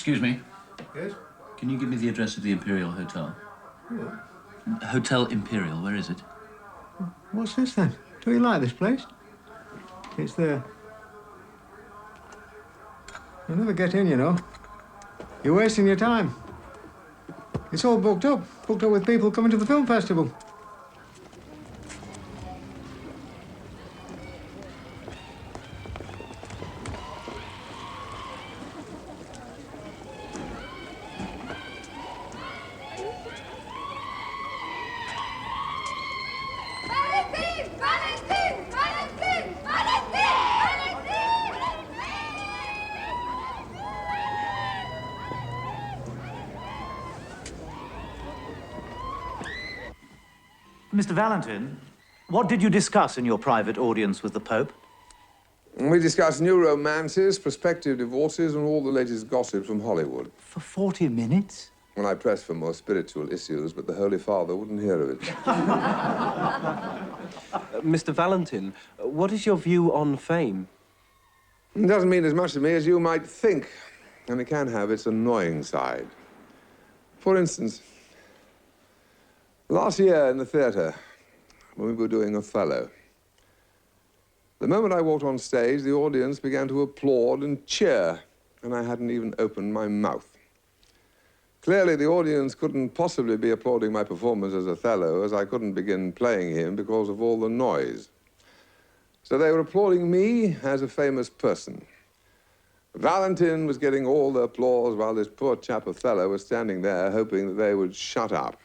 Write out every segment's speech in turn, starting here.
Excuse me. Yes? Can you give me the address of the Imperial Hotel? What? Hotel Imperial, where is it? What's this then? Do you like this place? It's there. You'll never get in, you know. You're wasting your time. It's all booked up. Booked up with people coming to the film festival. Mr. Valentin, what did you discuss in your private audience with the Pope? We discussed new romances, prospective divorces, and all the latest gossip from Hollywood. For 40 minutes? When I pressed for more spiritual issues, but the Holy Father wouldn't hear of it. Mr. Valentin, what is your view on fame? It doesn't mean as much to me as you might think, and it can have its annoying side. For instance, last year in the theatre, when we were doing Othello, the moment I walked on stage, the audience began to applaud and cheer, and I hadn't even opened my mouth. Clearly, the audience couldn't possibly be applauding my performance as Othello, as I couldn't begin playing him because of all the noise. So they were applauding me as a famous person. Valentin was getting all the applause while this poor chap Othello was standing there hoping that they would shut up.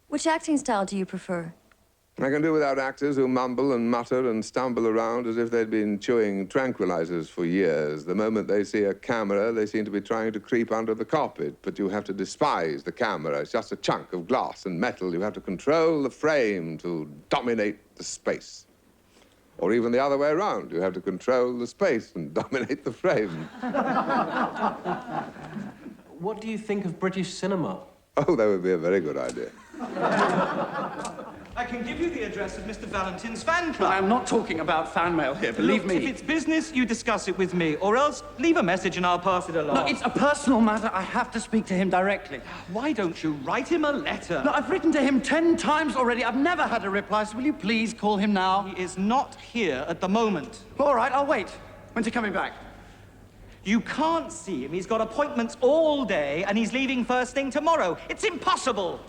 Which acting style do you prefer? I can do without actors who mumble and mutter and stumble around as if they'd been chewing tranquilizers for years. The moment they see a camera, they seem to be trying to creep under the carpet. But you have to despise the camera. It's just a chunk of glass and metal. You have to control the frame to dominate the space. Or even the other way around. You have to control the space and dominate the frame. What do you think of British cinema? Oh, that would be a very good idea. I can give you the address of Mr. Valentin's fan club. I am not talking about fan mail here, believe Look, me. If it's business, you discuss it with me, or else leave a message and I'll pass it along. No, it's a personal matter. I have to speak to him directly. Why don't you write him a letter? No, I've written to him 10 times already. I've never had a reply, so will you please call him now? He is not here at the moment. All right, I'll wait. When's he coming back? You can't see him. He's got appointments all day, and he's leaving first thing tomorrow. It's impossible.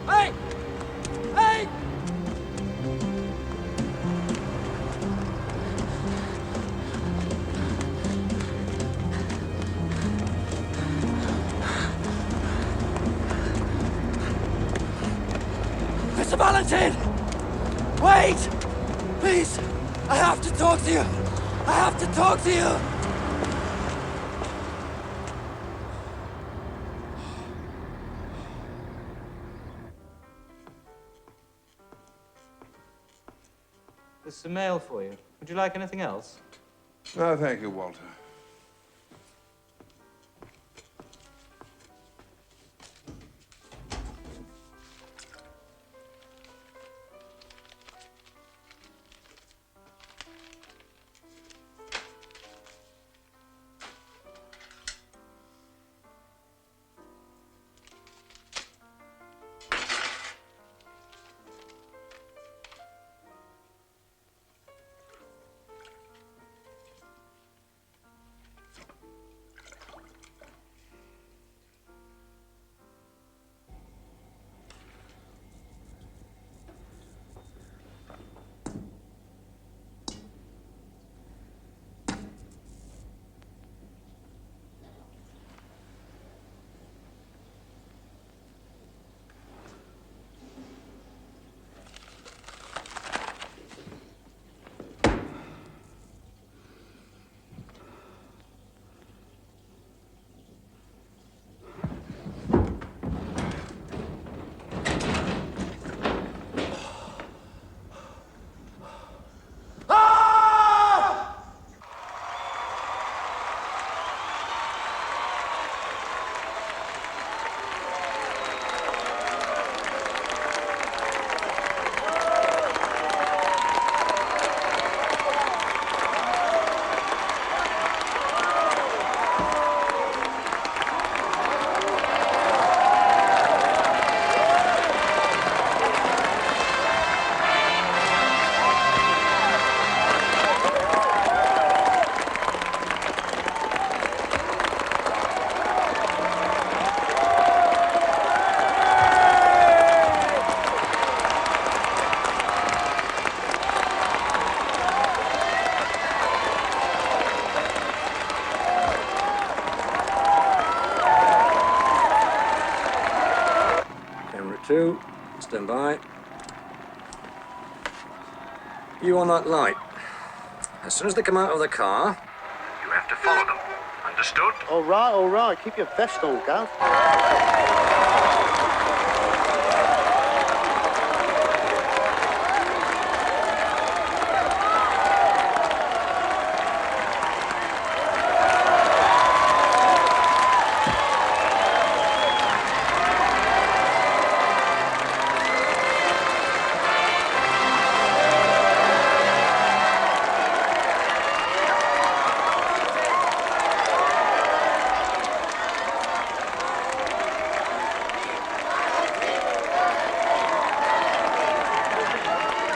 Hey! Hey! Mr. Valentin! Wait! Please! I have to talk to you! I have to talk to you! There's some mail for you. Would you like anything else? No, thank you, Walter. 2. Stand by. You on that light. As soon as they come out of the car, you have to follow them. Understood? All right. Keep your vest on, Gav.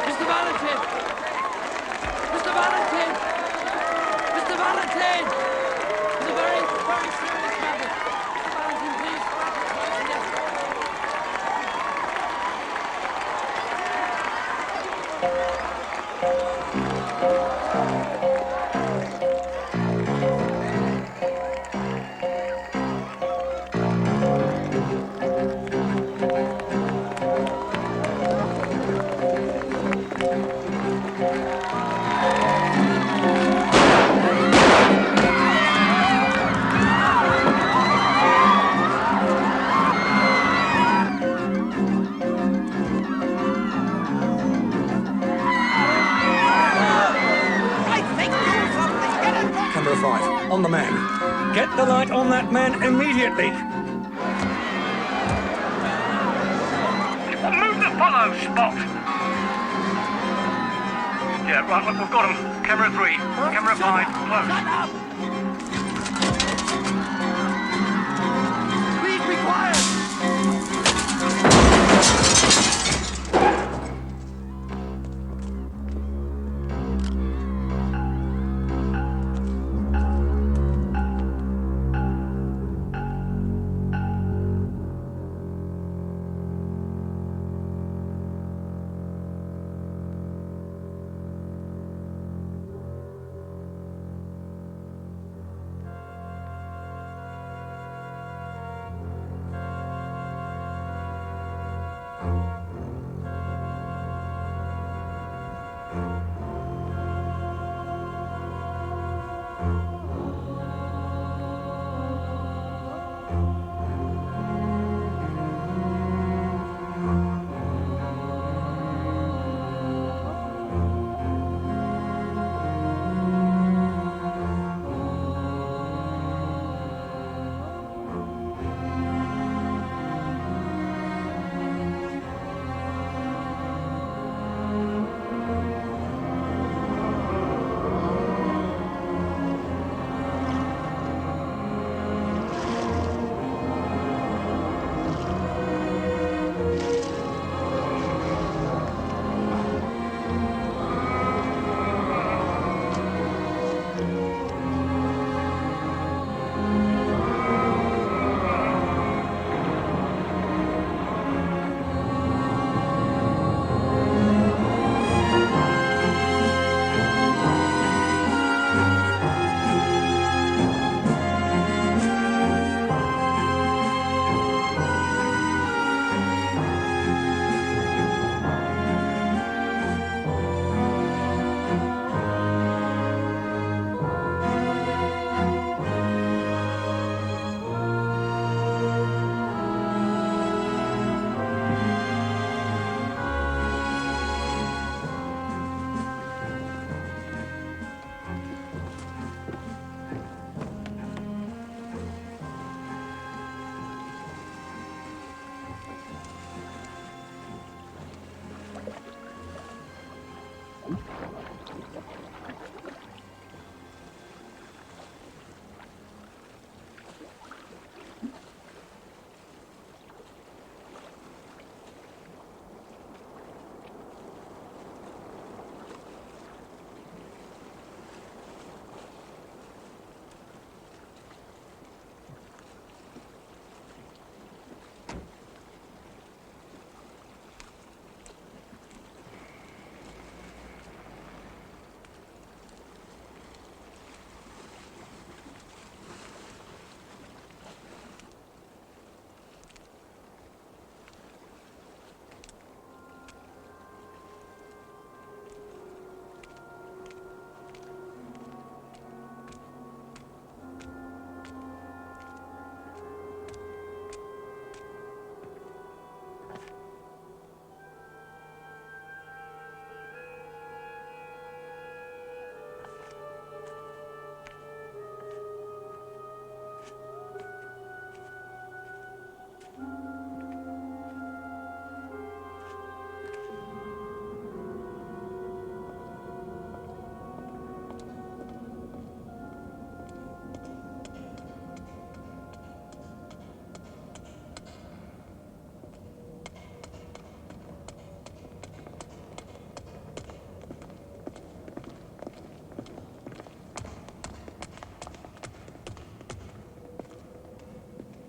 Mr. Valentin! Mr. Valentin! Mr. Valentin! It's a very, very serious matter. Mr. Valentin, please. Camera 5, on the man. Get the light on that man immediately. Move the follow, Spot. Yeah, right, look, we've got him. Camera 3, camera 5, close. Shut up! Please be quiet!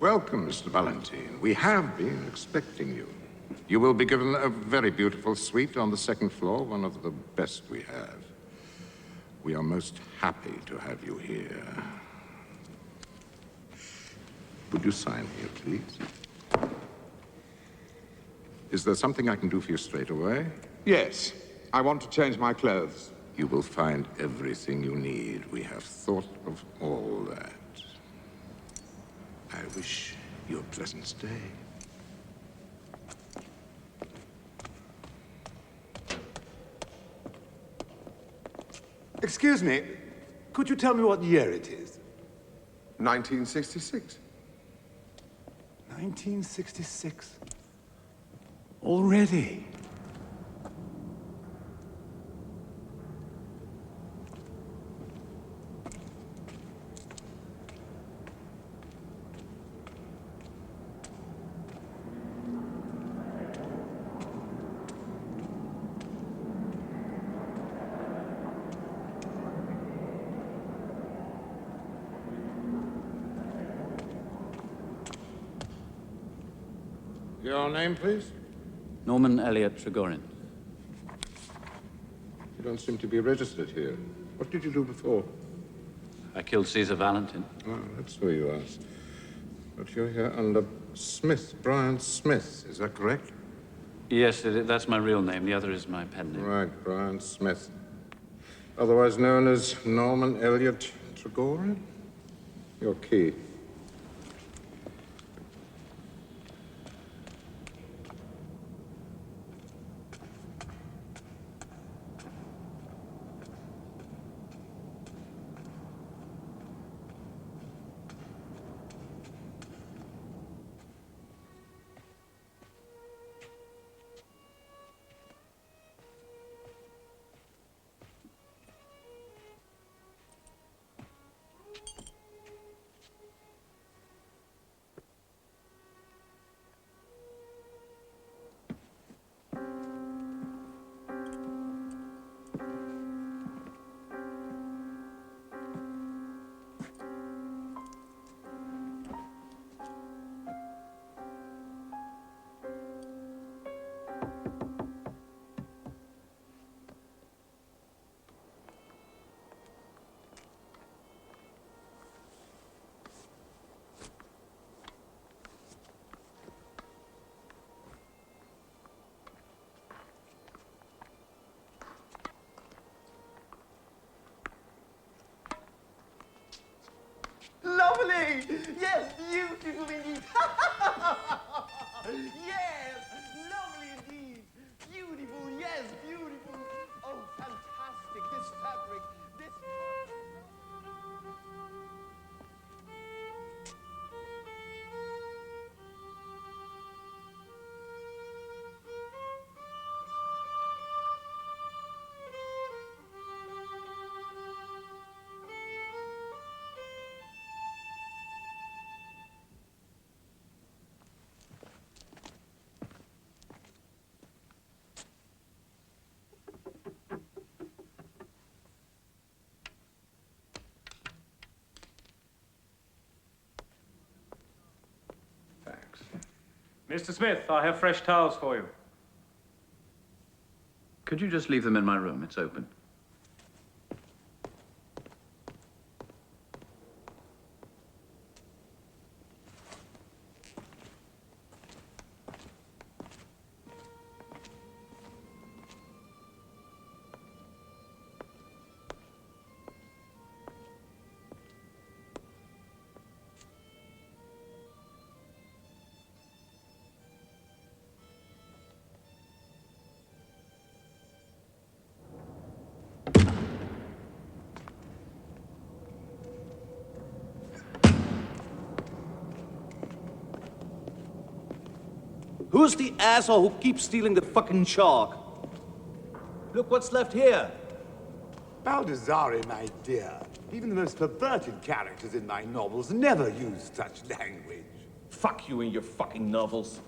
Welcome, Mr. Valentine. We have been expecting you. You will be given a very beautiful suite on the second floor, one of the best we have. We are most happy to have you here. Would you sign here, please? Is there something I can do for you straight away? Yes. I want to change my clothes. You will find everything you need. We have thought of all that. I wish you a pleasant stay. Excuse me, could you tell me what year it is? 1966. 1966. Already? Your name, please? Norman Elliot Trigorin. You don't seem to be registered here. What did you do before? I killed Caesar Valentin. Oh, that's who you asked. But you're here under Smith, Brian Smith, is that correct? Yes, that's my real name. The other is my pen name. Right, Brian Smith. Otherwise known as Norman Elliot Trigorin? Your key. Lovely! Yes, beautiful indeed! Yes, lovely indeed! Beautiful, yes, beautiful! Oh, fantastic! This fabric, this... Mr. Smith, I have fresh towels for you. Could you just leave them in my room? It's open. Who's the asshole who keeps stealing the fucking shark? Look what's left here. Baldessari, my dear, even the most perverted characters in my novels never use such language. Fuck you and your fucking novels.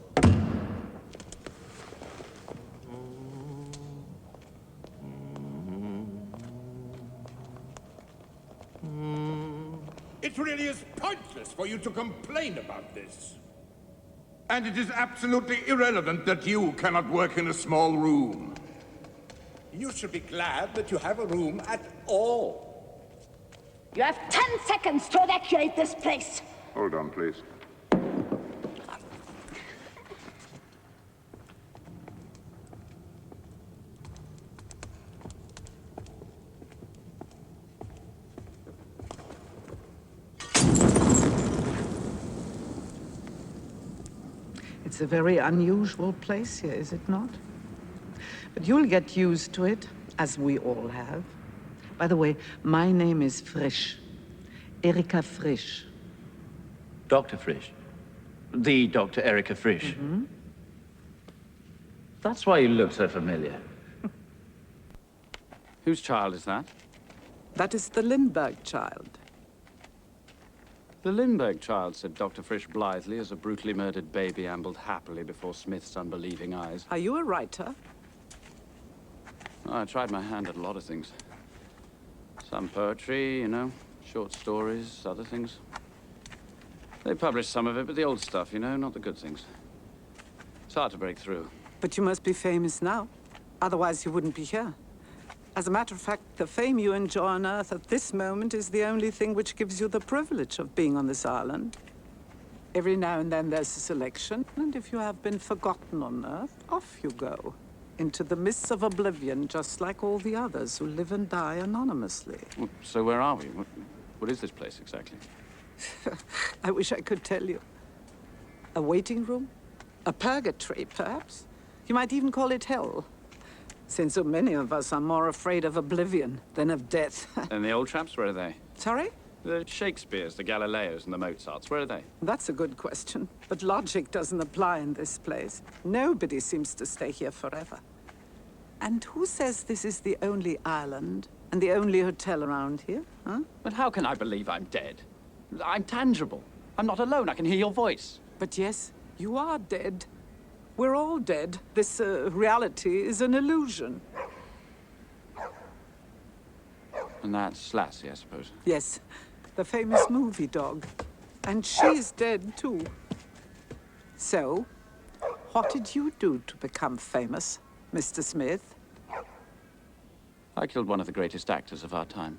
It really is pointless for you to complain about this. And it is absolutely irrelevant that you cannot work in a small room. You should be glad that you have a room at all. You have 10 seconds to evacuate this place. Hold on, please. It's a very unusual place here, is it not? But you'll get used to it, as we all have. By the way, my name is Frisch. Erika Frisch. Dr. Frisch? The Dr. Erika Frisch? Mm-hmm. That's why you look so familiar. Whose child is that? That is the Lindbergh child. The Lindbergh child, said Dr. Frisch blithely, as a brutally murdered baby ambled happily before Smith's unbelieving eyes. Are you a writer? Oh, I tried my hand at a lot of things. Some poetry, you know, short stories, other things. They published some of it, but the old stuff, you know, not the good things. It's hard to break through. But you must be famous now. Otherwise, you wouldn't be here. As a matter of fact, the fame you enjoy on Earth at this moment is the only thing which gives you the privilege of being on this island. Every now and then there's a selection, and if you have been forgotten on Earth, off you go. Into the mists of oblivion, just like all the others who live and die anonymously. Well, so where are we? What is this place exactly? I wish I could tell you. A waiting room? A purgatory, perhaps? You might even call it hell. Since so many of us are more afraid of oblivion than of death. And the old chaps, where are they? Sorry? The Shakespeares, the Galileos, and the Mozarts, where are they? That's a good question. But logic doesn't apply in this place. Nobody seems to stay here forever. And who says this is the only island and the only hotel around here, huh? But how can I believe I'm dead? I'm tangible. I'm not alone. I can hear your voice. But yes, you are dead. We're all dead. This reality is an illusion. And that's Lassie, I suppose. Yes, the famous movie dog. And she's dead, too. So, what did you do to become famous, Mr. Smith? I killed one of the greatest actors of our time.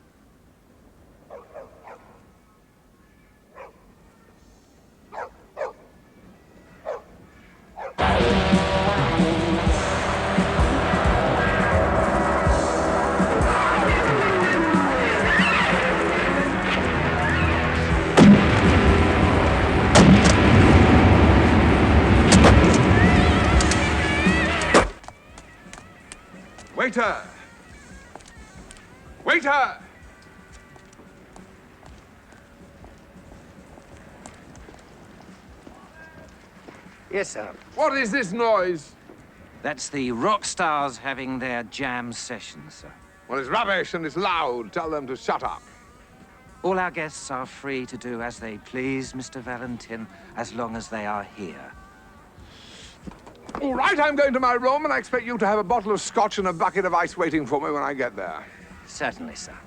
Waiter! Waiter! Yes, sir. What is this noise? That's the rock stars having their jam sessions, sir. Well, it's rubbish and it's loud. Tell them to shut up. All our guests are free to do as they please, Mr. Valentin, as long as they are here. All right, I'm going to my room, and I expect you to have a bottle of scotch and a bucket of ice waiting for me when I get there. Certainly, sir.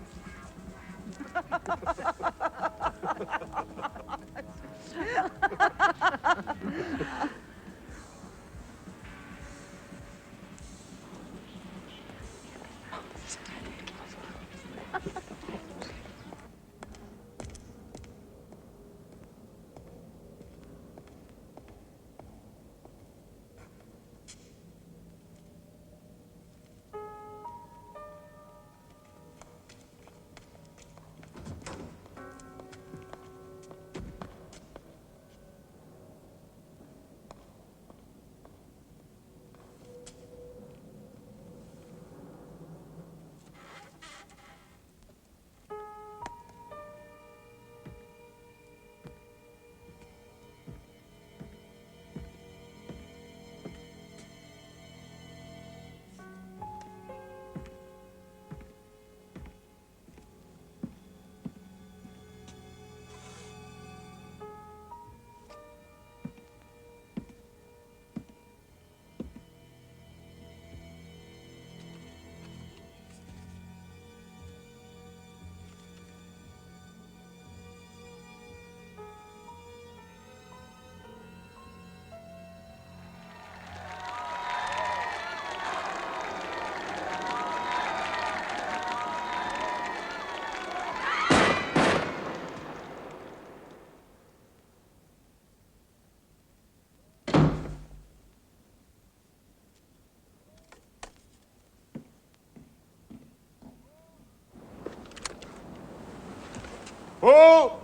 Oh!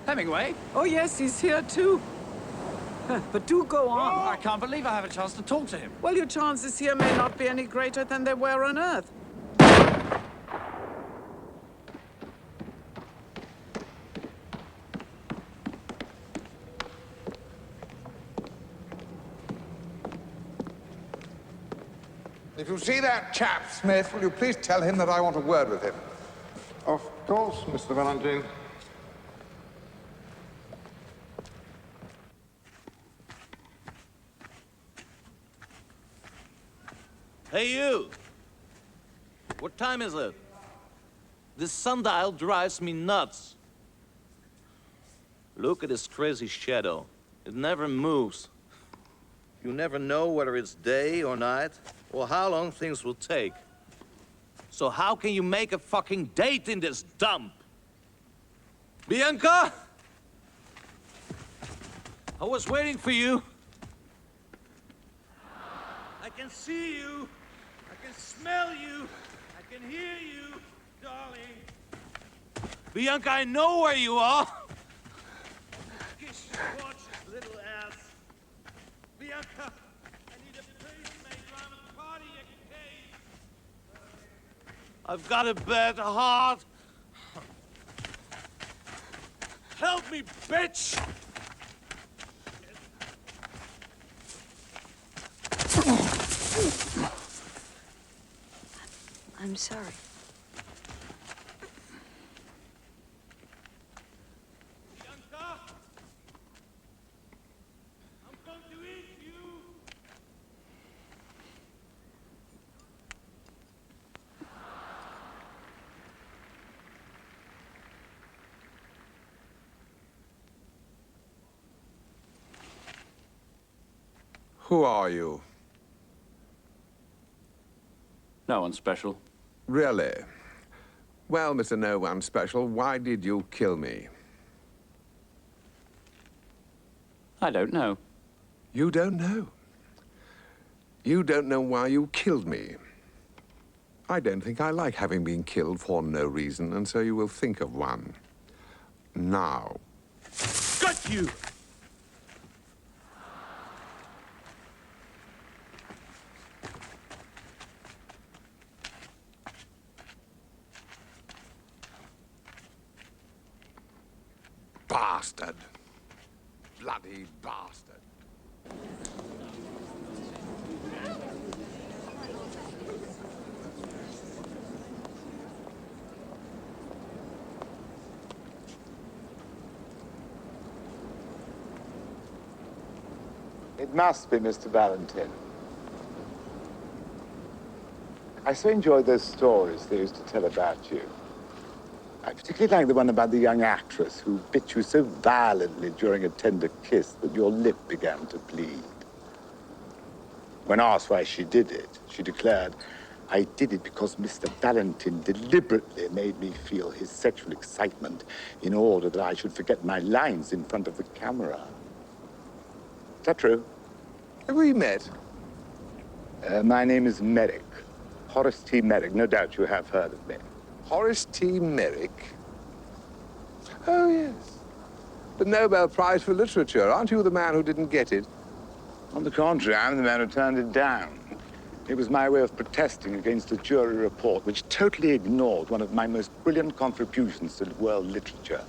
Hemingway? Oh, yes, he's here too. But do go on. I can't believe I have a chance to talk to him. Well, your chances here may not be any greater than they were on Earth. If you see that chap, Smith, will you please tell him that I want a word with him? Of course, Mr. Valentine. Hey, you! What time is it? This sundial drives me nuts. Look at this crazy shadow. It never moves. You never know whether it's day or night, or how long things will take. So how can you make a fucking date in this dump? Bianca? I was waiting for you. I can see you. I can smell you. I can hear you, darling. Bianca, I know where you are. Kiss your gorgeous little ass. Bianca, I need a pacemaker. I'm a cardiac case. I've got a bad heart. Help me, bitch! I'm sorry. Bianca! I'm going to eat you! Who are you? No one special. Really? Well, Mr. No One Special, why did you kill me? I don't know. You don't know? You don't know why you killed me? I don't think I like having been killed for no reason, and so you will think of one. Now. Got you! Bastard. Bloody bastard. It must be Mr. Valentine. I so enjoyed those stories they used to tell about you. I particularly like the one about the young actress who bit you so violently during a tender kiss that your lip began to bleed. When asked why she did it, she declared, "I did it because Mr. Valentine deliberately made me feel his sexual excitement in order that I should forget my lines in front of the camera." Is that true? Have we met? My name is Merrick. Horace T. Merrick. No doubt you have heard of me. Horace T. Merrick? Oh, yes. The Nobel Prize for Literature. Aren't you the man who didn't get it? On the contrary, I'm the man who turned it down. It was my way of protesting against a jury report which totally ignored one of my most brilliant contributions to world literature.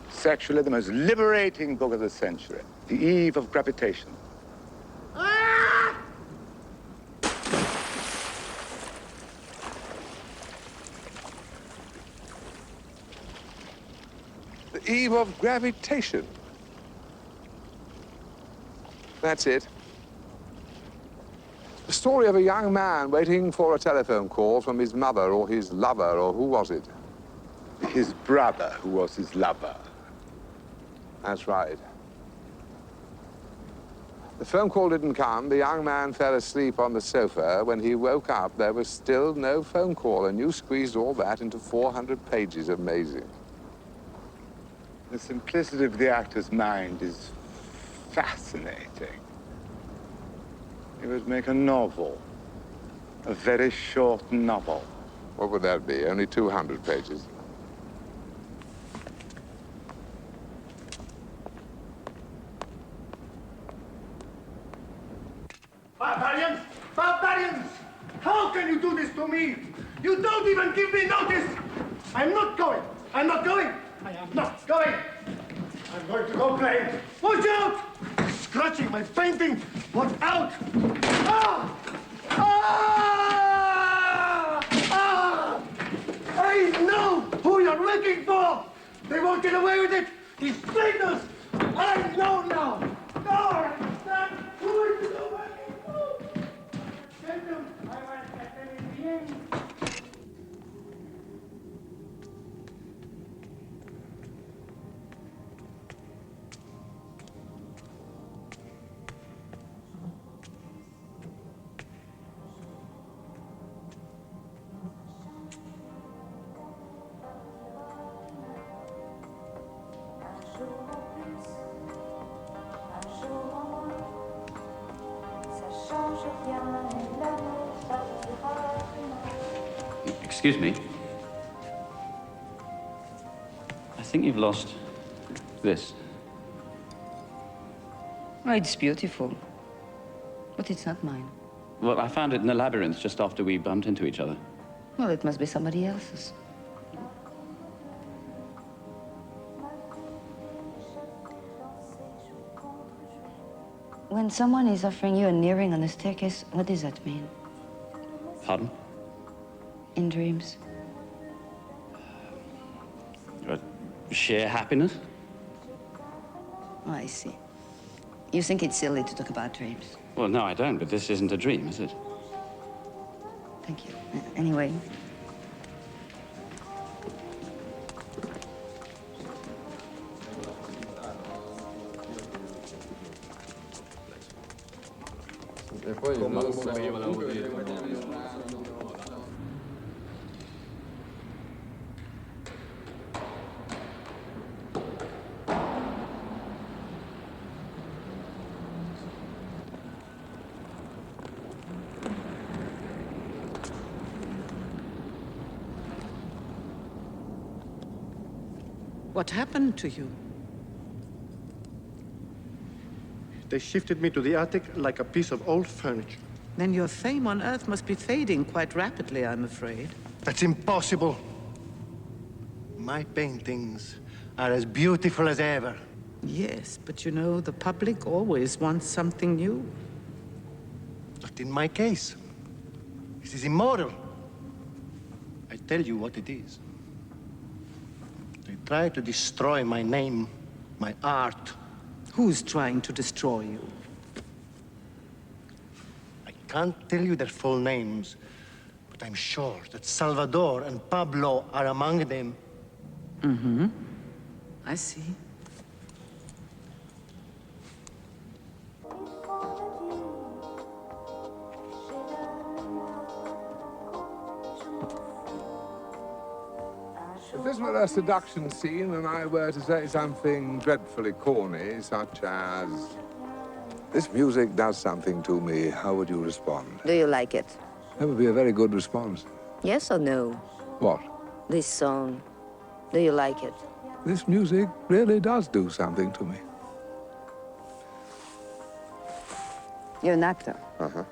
Sexually, the most liberating book of the century, The Eve of Gravitation. The Eve of Gravitation. That's it. The story of a young man waiting for a telephone call from his mother or his lover, or who was it? His brother, who was his lover. That's right. The phone call didn't come. The young man fell asleep on the sofa. When he woke up, there was still no phone call, and you squeezed all that into 400 pages. Amazing. The simplicity of the actor's mind is fascinating. He would make a novel, a very short novel. What would that be? Only 200 pages. Barbarians! Barbarians! How can you do this to me? You don't even give me notice! I'm not going! I'm not going! I am not going! I'm going to complain! Watch out! Scratching my painting! Watch out! Ah! Ah! Ah! I know who you're looking for! They won't get away with it! These traitors! I know now! Now I understand who you're working for! Tell them I will get them in the end. Excuse me. I think you've lost this. Oh, it's beautiful. But it's not mine. Well, I found it in the labyrinth just after we bumped into each other. Well, it must be somebody else's. When someone is offering you an earring on a staircase, what does that mean? Pardon? In dreams. Sheer happiness? Oh, I see. You think it's silly to talk about dreams? Well, no, I don't, but this isn't a dream, is it? Thank you. Anyway. What happened to you? They shifted me to the attic like a piece of old furniture. Then your fame on Earth must be fading quite rapidly, I'm afraid. That's impossible. My paintings are as beautiful as ever. Yes, but you know, the public always wants something new. Not in my case. This is immoral. I tell you what it is. They try to destroy my name, my art. Who's trying to destroy you? I can't tell you their full names, but I'm sure that Salvador and Pablo are among them. Mm-hmm. I see. If this were a seduction scene and I were to say something dreadfully corny, such as, "This music does something to me," how would you respond? Do you like it? That would be a very good response. Yes or no? What? This song. Do you like it? This music really does do something to me. You're an actor. Uh-huh.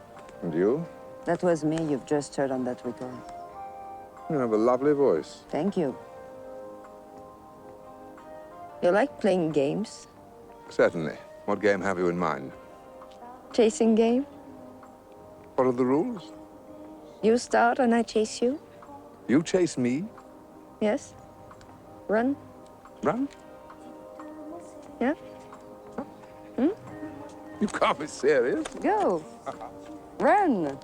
And you? That was me you've just heard on that record. You have a lovely voice. Thank you. You like playing games? Certainly. What game have you in mind? Chasing game? What are the rules? You start and I chase you? You chase me? Yes? Run? Run? Yeah? Hmm? You can't be serious. Go. Run.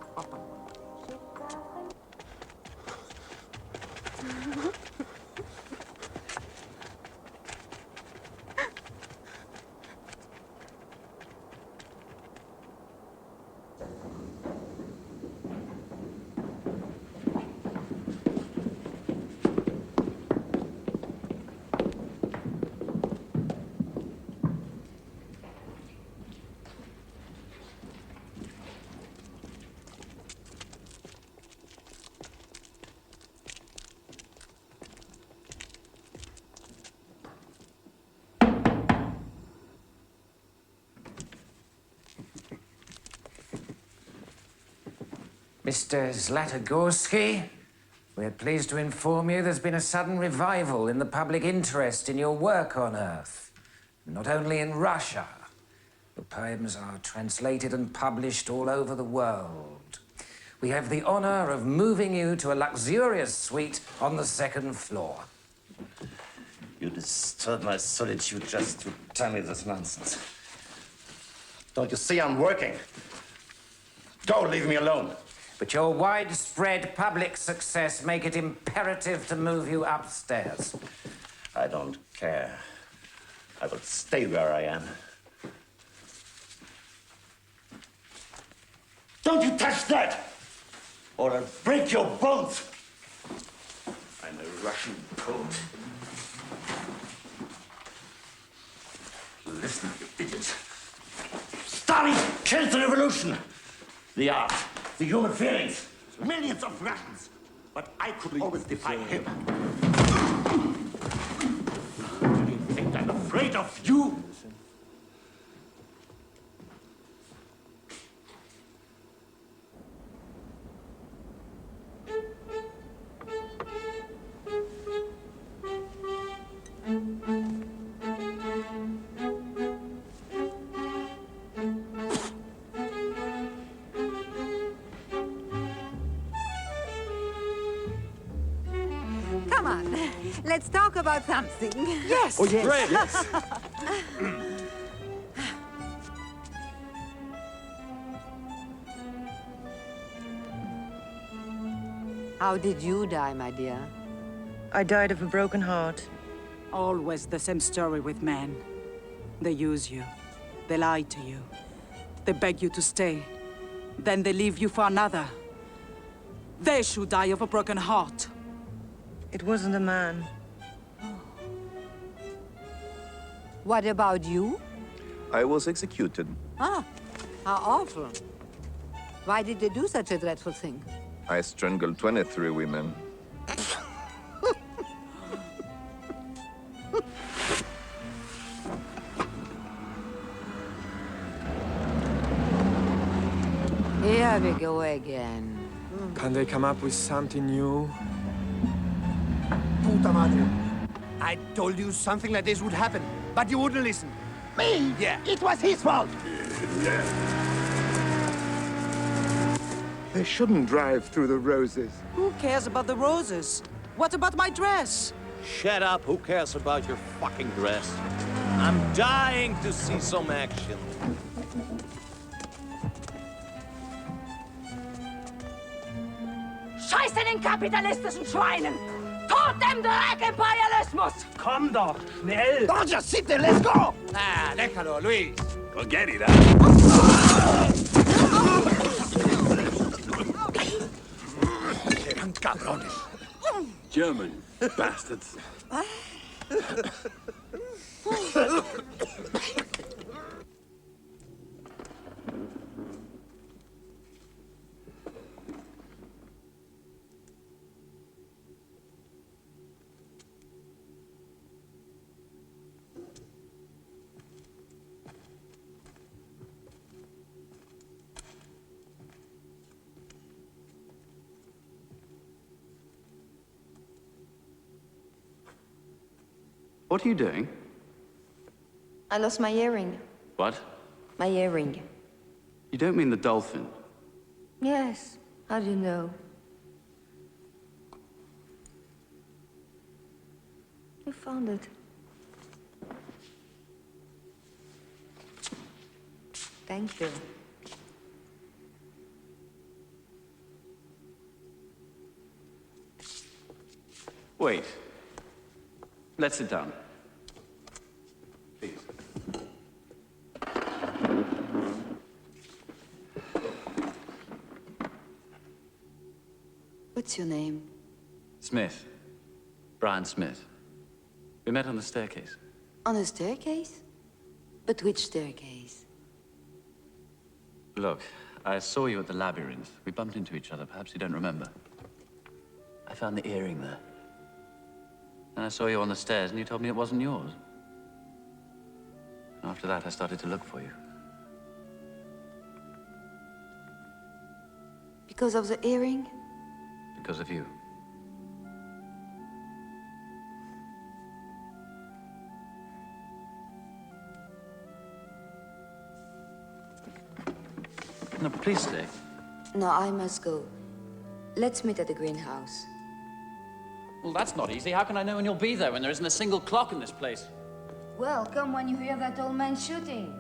Mr. Zlatogorski, we're pleased to inform you there's been a sudden revival in the public interest in your work on Earth. Not only in Russia. Your poems are translated and published all over the world. We have the honor of moving you to a luxurious suite on the second floor. You disturb my solitude just to tell me this nonsense. Don't you see I'm working? Don't leave me alone. But your widespread public success make it imperative to move you upstairs. I don't care. I will stay where I am. Don't you touch that! Or I'll break your bones! I'm a Russian poet. Listen, you idiots. Stalin killed the revolution! The art, the human feelings, millions of Russians. But I could always defy him. Do you think I'm afraid of you? Come on, let's talk about something. Yes. Oh, yes, Great. Yes. How did you die, my dear? I died of a broken heart. Always the same story with men. They use you. They lie to you. They beg you to stay. Then they leave you for another. They should die of a broken heart. It wasn't a man. What about you? I was executed. Ah, how awful. Why did they do such a dreadful thing? I strangled 23 women. Here we go again. Can they come up with something new? Puta madre. I told you something like this would happen, but you wouldn't listen. Me? Yeah. It was his fault. They shouldn't drive through the roses. Who cares about the roses? What about my dress? Shut up. Who cares about your fucking dress? I'm dying to see some action. Scheiß in den kapitalistischen Schweinen! Tod dem Dreck Imperialismus! Komm doch, schnell! Don't just sit there, let's go! Ah, déjalo, Luis. Forget it, Serán cabrones. German bastards. What are you doing? I lost my earring. What? My earring. You don't mean the dolphin? Yes. How do you know? You found it. Thank you. Wait. Let's sit down. Please. What's your name? Smith. Brian Smith. We met on the staircase. On a staircase? But which staircase? Look, I saw you at the labyrinth. We bumped into each other. Perhaps you don't remember. I found the earring there. And I saw you on the stairs, and you told me it wasn't yours. After that, I started to look for you. Because of the earring? Because of you. No, please stay. No, I must go. Let's meet at the greenhouse. Well, that's not easy. How can I know when you'll be there when there isn't a single clock in this place? Well, come when you hear that old man shooting.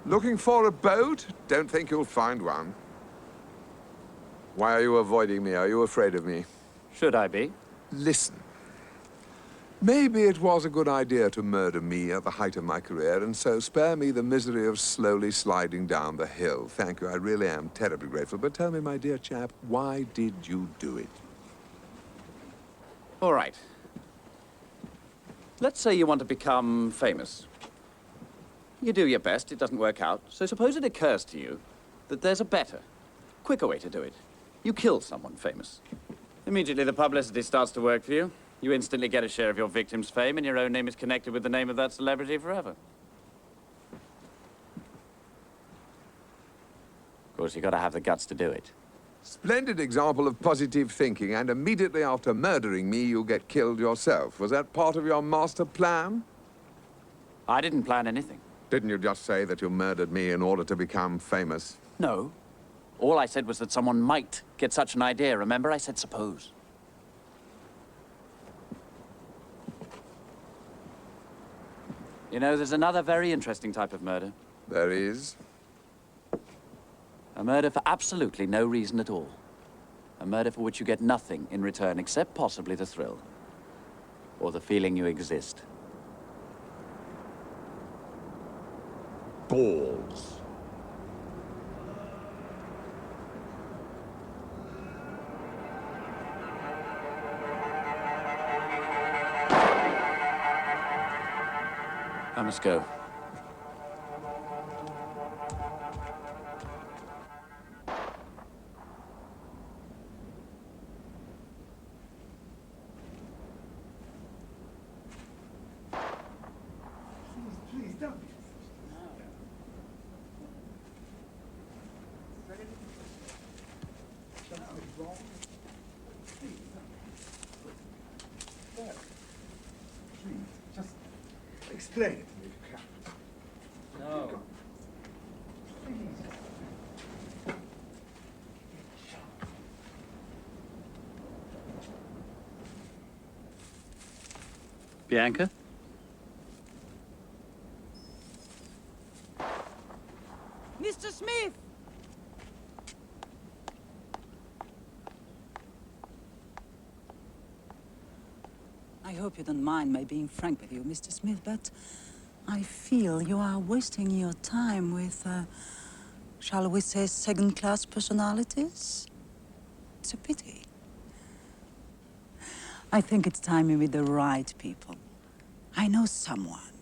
Looking for a boat? Don't think you'll find one. Why are you avoiding me? Are you afraid of me? Should I be? Listen. Maybe it was a good idea to murder me at the height of my career, and so spare me the misery of slowly sliding down the hill. Thank you, I really am terribly grateful. But tell me, my dear chap, why did you do it? All right. Let's say you want to become famous. You do your best, it doesn't work out. So suppose it occurs to you that there's a better, quicker way to do it. You kill someone famous. Immediately the publicity starts to work for you. You instantly get a share of your victim's fame, and your own name is connected with the name of that celebrity forever. Of course, you gotta have the guts to do it. Splendid example of positive thinking, and immediately after murdering me, you get killed yourself. Was that part of your master plan? I didn't plan anything. Didn't you just say that you murdered me in order to become famous? No. All I said was that someone might get such an idea. Remember, I said suppose. You know, there's another very interesting type of murder. There is? A murder for absolutely no reason at all. A murder for which you get nothing in return, except possibly the thrill. Or the feeling you exist. Balls. I must go. Please, don't. Please, just explain it to me if you can. No. Bianca? Mr. Smith! I hope you don't mind my being frank with you, Mr. Smith, but I feel you are wasting your time with, shall we say, second-class personalities? It's a pity. I think it's time you meet the right people. I know someone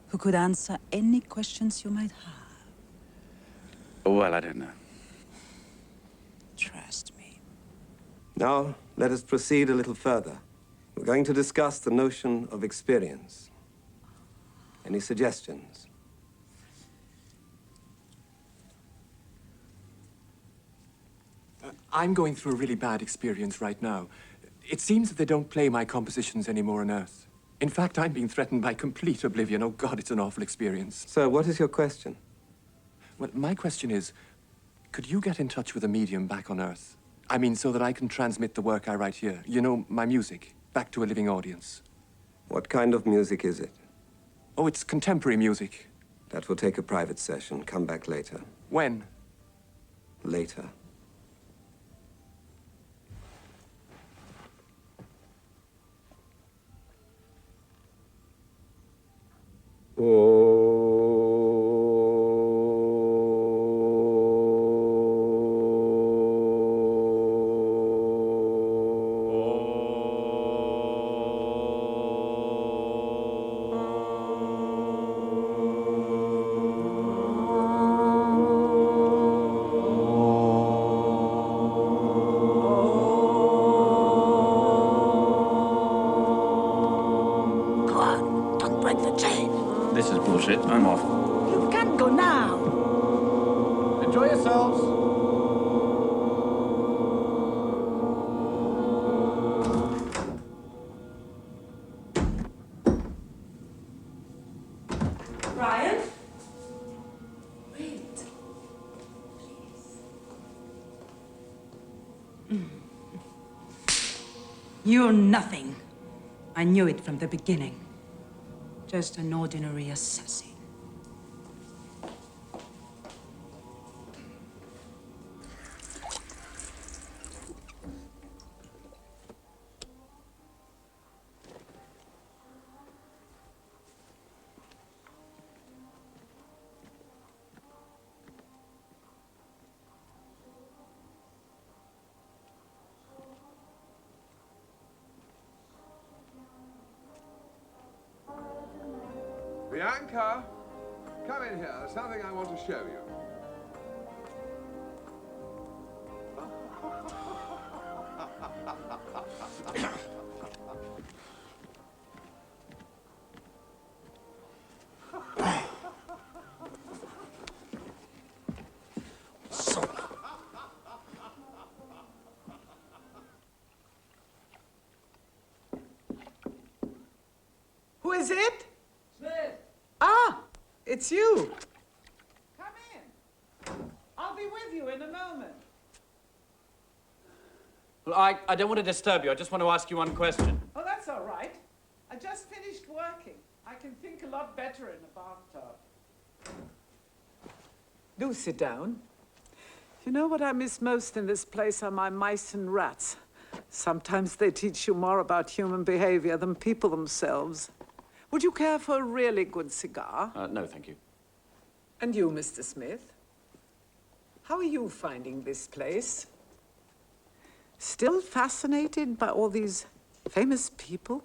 who could answer any questions you might have. Well, I don't know. Trust me. Now, let us proceed a little further. We're going to discuss the notion of experience. Any suggestions? I'm going through a really bad experience right now. It seems that they don't play my compositions anymore on Earth. In fact, I'm being threatened by complete oblivion. Oh, God, it's an awful experience. So, what is your question? Well, my question is, could you get in touch with a medium back on Earth? I mean, so that I can transmit the work I write here. You know, my music, back to a living audience. What kind of music is it? Oh, it's contemporary music. That will take a private session. Come back later. When? Later. Oh. bullshit. I'm off. You can't go now. Enjoy yourselves. Brian? Wait. Please. You're nothing. I knew it from the beginning. Just an ordinary assassin. Bianca, come in here. There's something I want to show you. Who is it? Smith. Ah, it's you. Come in. I'll be with you in a moment. Well, I don't want to disturb you. I just want to ask you one question. Oh, that's all right. I just finished working. I can think a lot better in a bathtub. Do sit down. You know what I miss most in this place are my mice and rats. Sometimes they teach you more about human behavior than people themselves. Would you care for a really good cigar? No, thank you. And you, Mr. Smith? How are you finding this place? Still fascinated by all these famous people?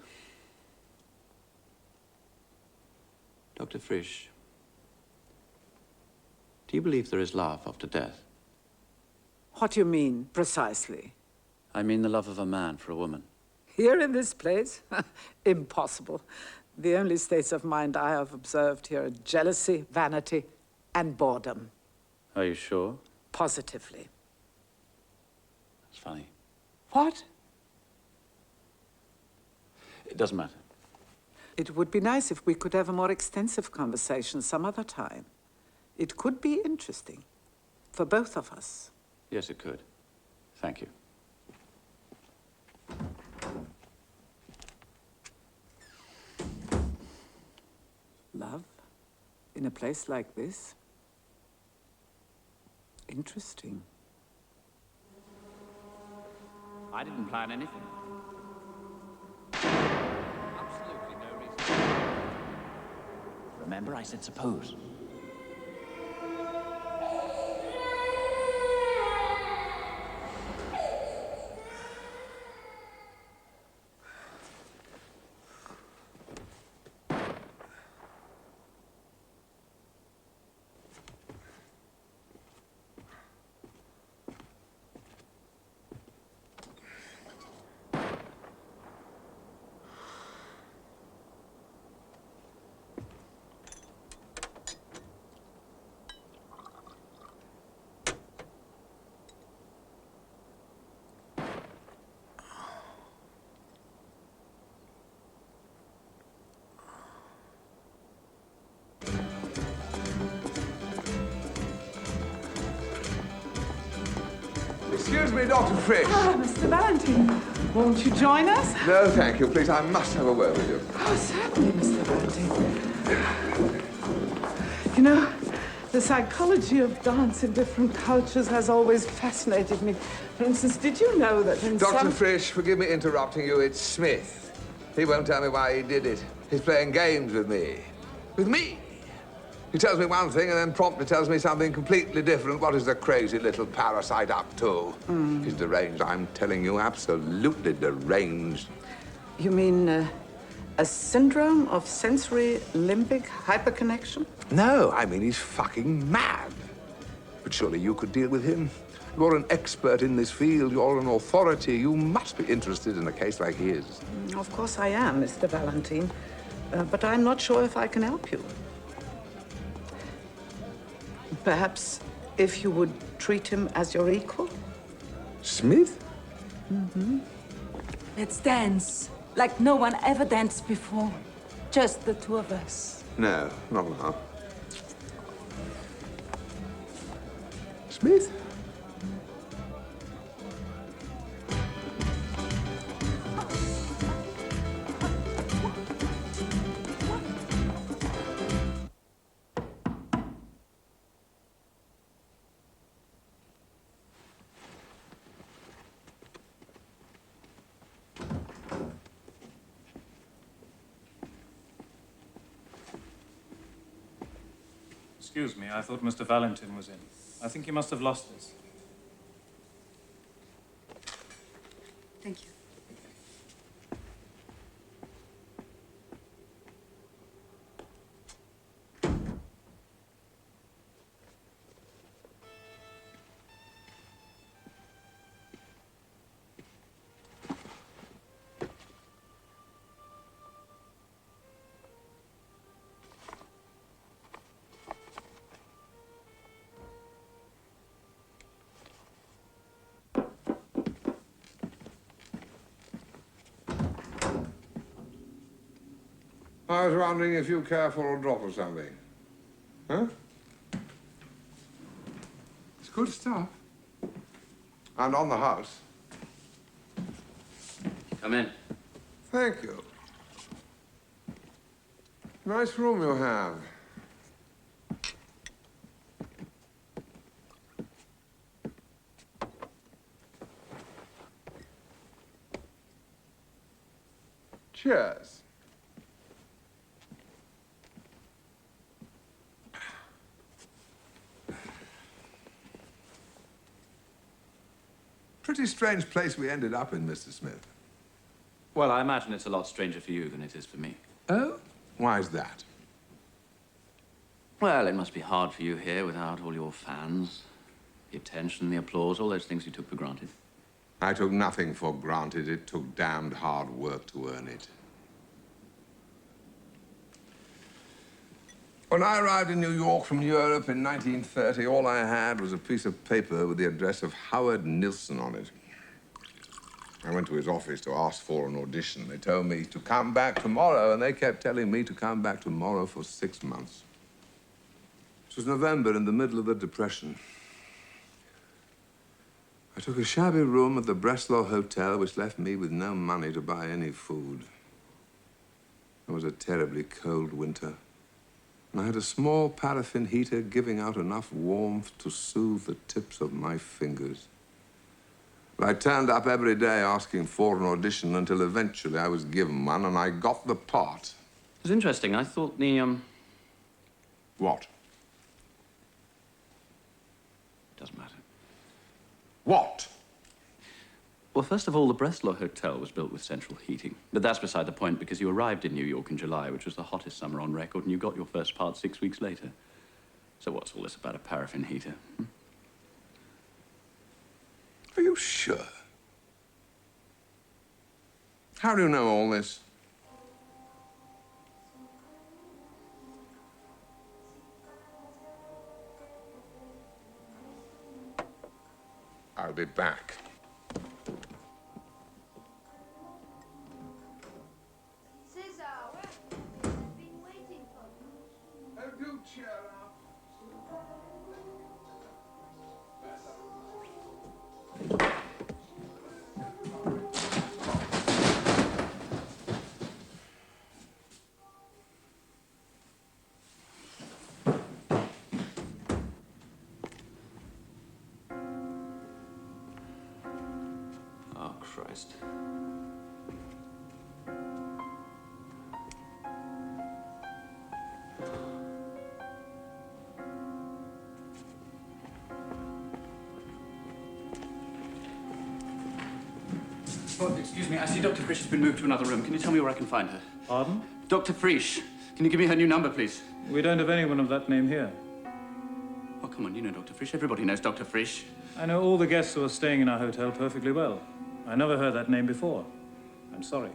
Dr. Frisch, do you believe there is love after death? What do you mean, precisely? I mean the love of a man for a woman. Here in this place? Impossible. The only states of mind I have observed here are jealousy, vanity, and boredom. Are you sure? Positively. It's funny. What? It doesn't matter. It would be nice if we could have a more extensive conversation some other time. It could be interesting for both of us. Yes, it could. Thank you. Love? In a place like this? Interesting. I didn't plan anything. Absolutely no reason. Remember, I said suppose. Excuse me, Dr. Frisch. Ah, Mr. Valentine, won't you join us? No, thank you. Please, I must have a word with you. Oh, certainly, Mr. Valentine. You know, the psychology of dance in different cultures has always fascinated me. For instance, did you know that in Dr. some... Frisch, forgive me interrupting you. It's Smith. He won't tell me why he did it. He's playing games with me. With me? He tells me one thing and then promptly tells me something completely different. What is the crazy little parasite up to? He's deranged, I'm telling you, absolutely deranged. You mean a syndrome of sensory limbic hyperconnection? No, I mean he's fucking mad. But surely you could deal with him. You're an expert in this field. You're an authority. You must be interested in a case like his. Of course I am, Mr. Valentine. But I'm not sure if I can help you. Perhaps if you would treat him as your equal? Smith? Mm-hmm. Let's dance like no one ever danced before. Just the two of us. No, not now. Smith? Excuse me, I thought Mr. Valentin was in. I think he must have lost this. Thank you. I was wondering if you care for a drop or something. Huh? It's good stuff. And on the house. Come in. Thank you. Nice room you have. Cheers. Pretty strange place we ended up in, Mr. Smith. Well, I imagine it's a lot stranger for you than it is for me. Oh? Why is that? Well, it must be hard for you here without all your fans. The attention, the applause, all those things you took for granted. I took nothing for granted. It took damned hard work to earn it. When I arrived in New York from Europe in 1930, all I had was a piece of paper with the address of Howard Nilsson on it. I went to his office to ask for an audition. They told me to come back tomorrow, and they kept telling me to come back tomorrow for 6 months. It was November, in the middle of the Depression. I took a shabby room at the Breslau Hotel, which left me with no money to buy any food. It was a terribly cold winter. And I had a small paraffin heater giving out enough warmth to soothe the tips of my fingers. But I turned up every day asking for an audition until eventually I was given one and I got the part. It was interesting. I thought the, What? Doesn't matter. What? Well, first of all, the Breslau Hotel was built with central heating. But that's beside the point, because you arrived in New York in July, which was the hottest summer on record, and you got your first part 6 weeks later. So what's all this about a paraffin heater? Are you sure? How do you know all this? I'll be back. Oh, Christ. Oh, excuse me, I see Dr. Frisch has been moved to another room. Can you tell me where I can find her? Pardon? Dr. Frisch. Can you give me her new number, please? We don't have anyone of that name here. Oh, come on, you know Dr. Frisch. Everybody knows Dr. Frisch. I know all the guests who are staying in our hotel perfectly well. I never heard that name before. I'm sorry.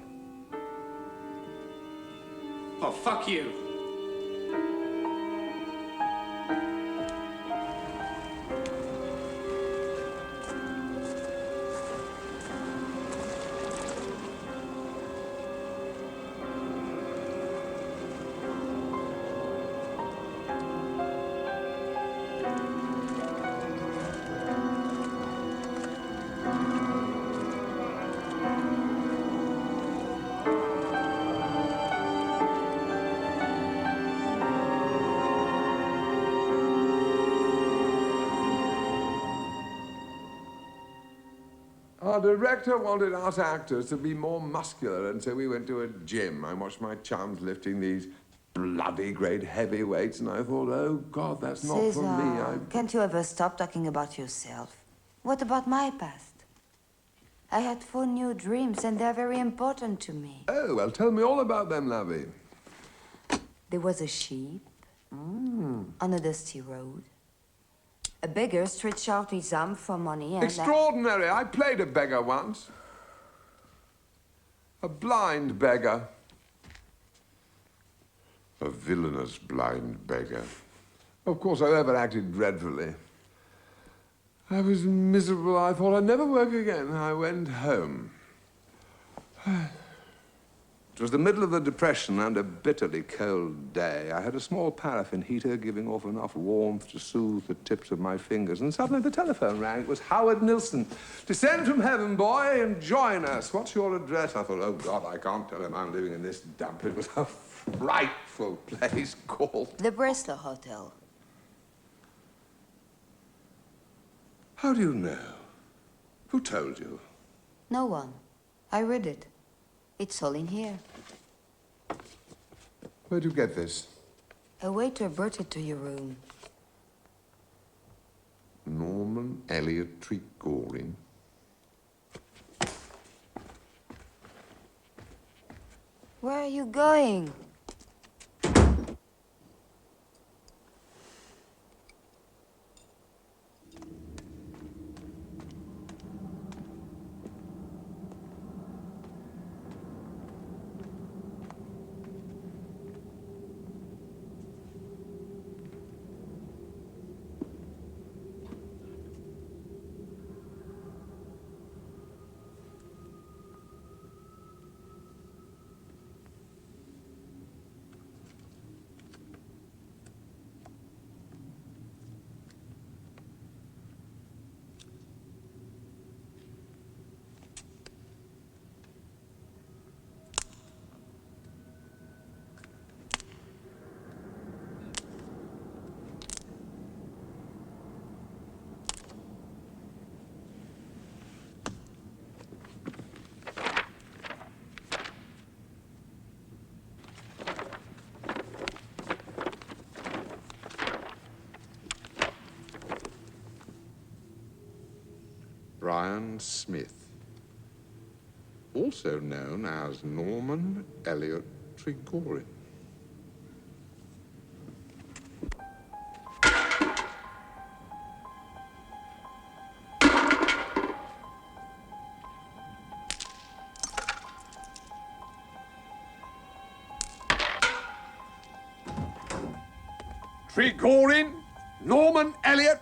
Oh, fuck you. Our director wanted us actors to be more muscular, and so we went to a gym. I watched my chums lifting these bloody great heavy weights, and I thought, oh, God, that's not for me. Can't you ever stop talking about yourself? What about my past? I had 4 new dreams, and they're very important to me. Oh, well, tell me all about them, lovey. There was a sheep on a dusty road. A beggar stretched out his arm for money and... Extraordinary. I played a beggar once. A blind beggar. A villainous blind beggar. Of course, I overacted dreadfully. I was miserable. I thought I'd never work again. I went home. It was the middle of the Depression and a bitterly cold day. I had a small paraffin heater giving off enough warmth to soothe the tips of my fingers, and suddenly the telephone rang. It was Howard Nilsson. "Descend from heaven, boy, and join us. What's your address?" I thought, oh, God, I can't tell him I'm living in this dump. It was a frightful place called... The Breslau Hotel. How do you know? Who told you? No one. I read it. It's all in here. Where'd you get this? A waiter brought it to your room. Norman Elliot Trigorin. Where are you going? Brian Smith, also known as Norman Elliot Trigorin. Trigorin, Norman Elliot.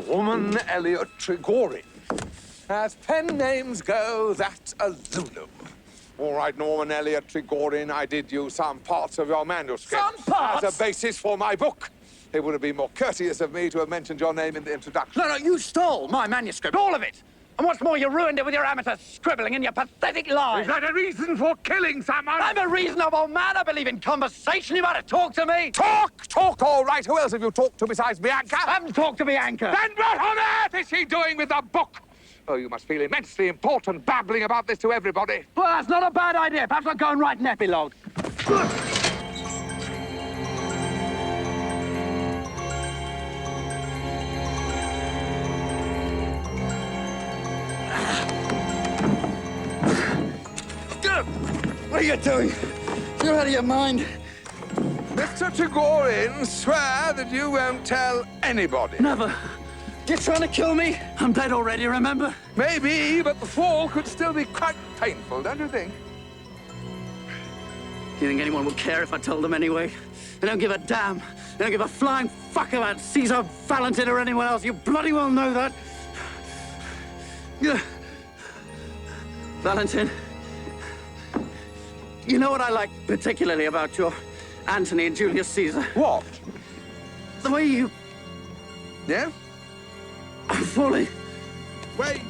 Norman Elliot Trigorin. As pen names go, that's a Zulu. All right, Norman Elliot Trigorin, I did use some parts of your manuscript. Some parts? As a basis for my book. It would have been more courteous of me to have mentioned your name in the introduction. No, you stole my manuscript, all of it. And what's more, you ruined it with your amateur scribbling and your pathetic lies. Is that a reason for killing someone? I'm a reasonable man. I believe in conversation. You might to talk to me. Talk, all right. Who else have you talked to besides Bianca? I haven't talked to Bianca. Then what on earth is he doing with the book? Oh, you must feel immensely important babbling about this to everybody. Well, that's not a bad idea. Perhaps I'll go and write an epilogue. What are you doing? You're out of your mind. Mr. Trigorin, swear that you won't tell anybody. Never. You're trying to kill me? I'm dead already, remember? Maybe, but the fall could still be quite painful, don't you think? Do you think anyone would care if I told them anyway? They don't give a damn. don't give a flying fuck about Caesar, Valentin, or anyone else. You bloody well know that. Valentin, you know what I like particularly about your Antony and Julius Caesar? What? The way you... Yeah? Fully. Wait!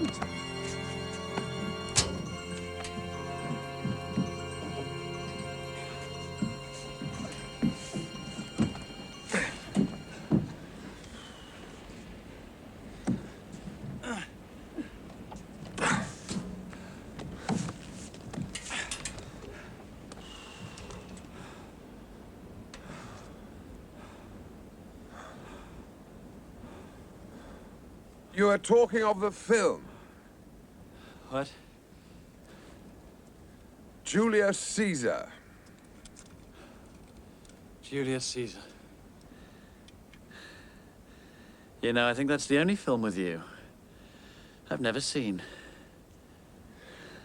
You are talking of the film. What? Julius Caesar. Julius Caesar. You know, I think that's the only film with you I've never seen.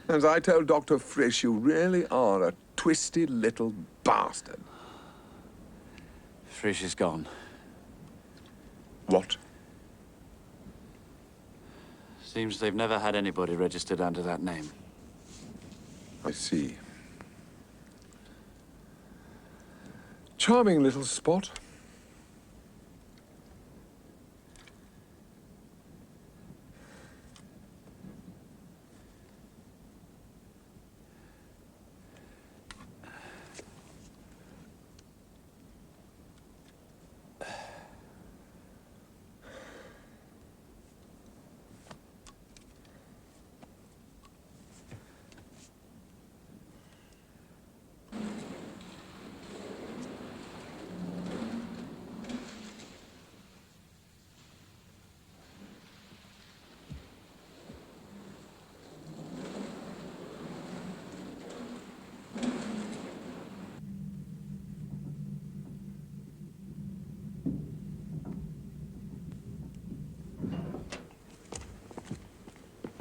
As I told Dr. Frisch, you really are a twisted little bastard. Frisch is gone. What? Seems they've never had anybody registered under that name. I see. Charming little spot.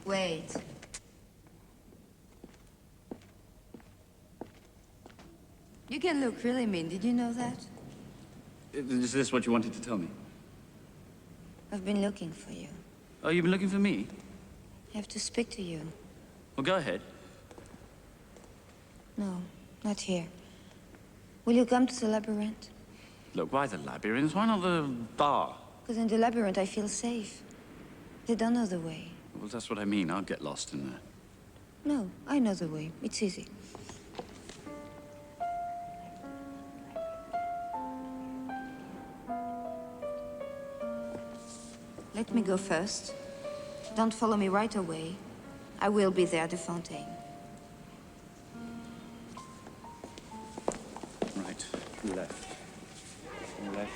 Wait. You can look really mean. Did you know that? Is this what you wanted to tell me? I've been looking for you. Oh, you've been looking for me? I have to speak to you. Well, go ahead. No, not here. Will you come to the labyrinth? Look, why the labyrinth? Why not the bar? Because in the labyrinth I feel safe. They don't know the way. Well, that's what I mean. I'll get lost in there. No, I know the way. It's easy. Let me go first. Don't follow me right away. I will be there at the fountain. Right. Left. Left.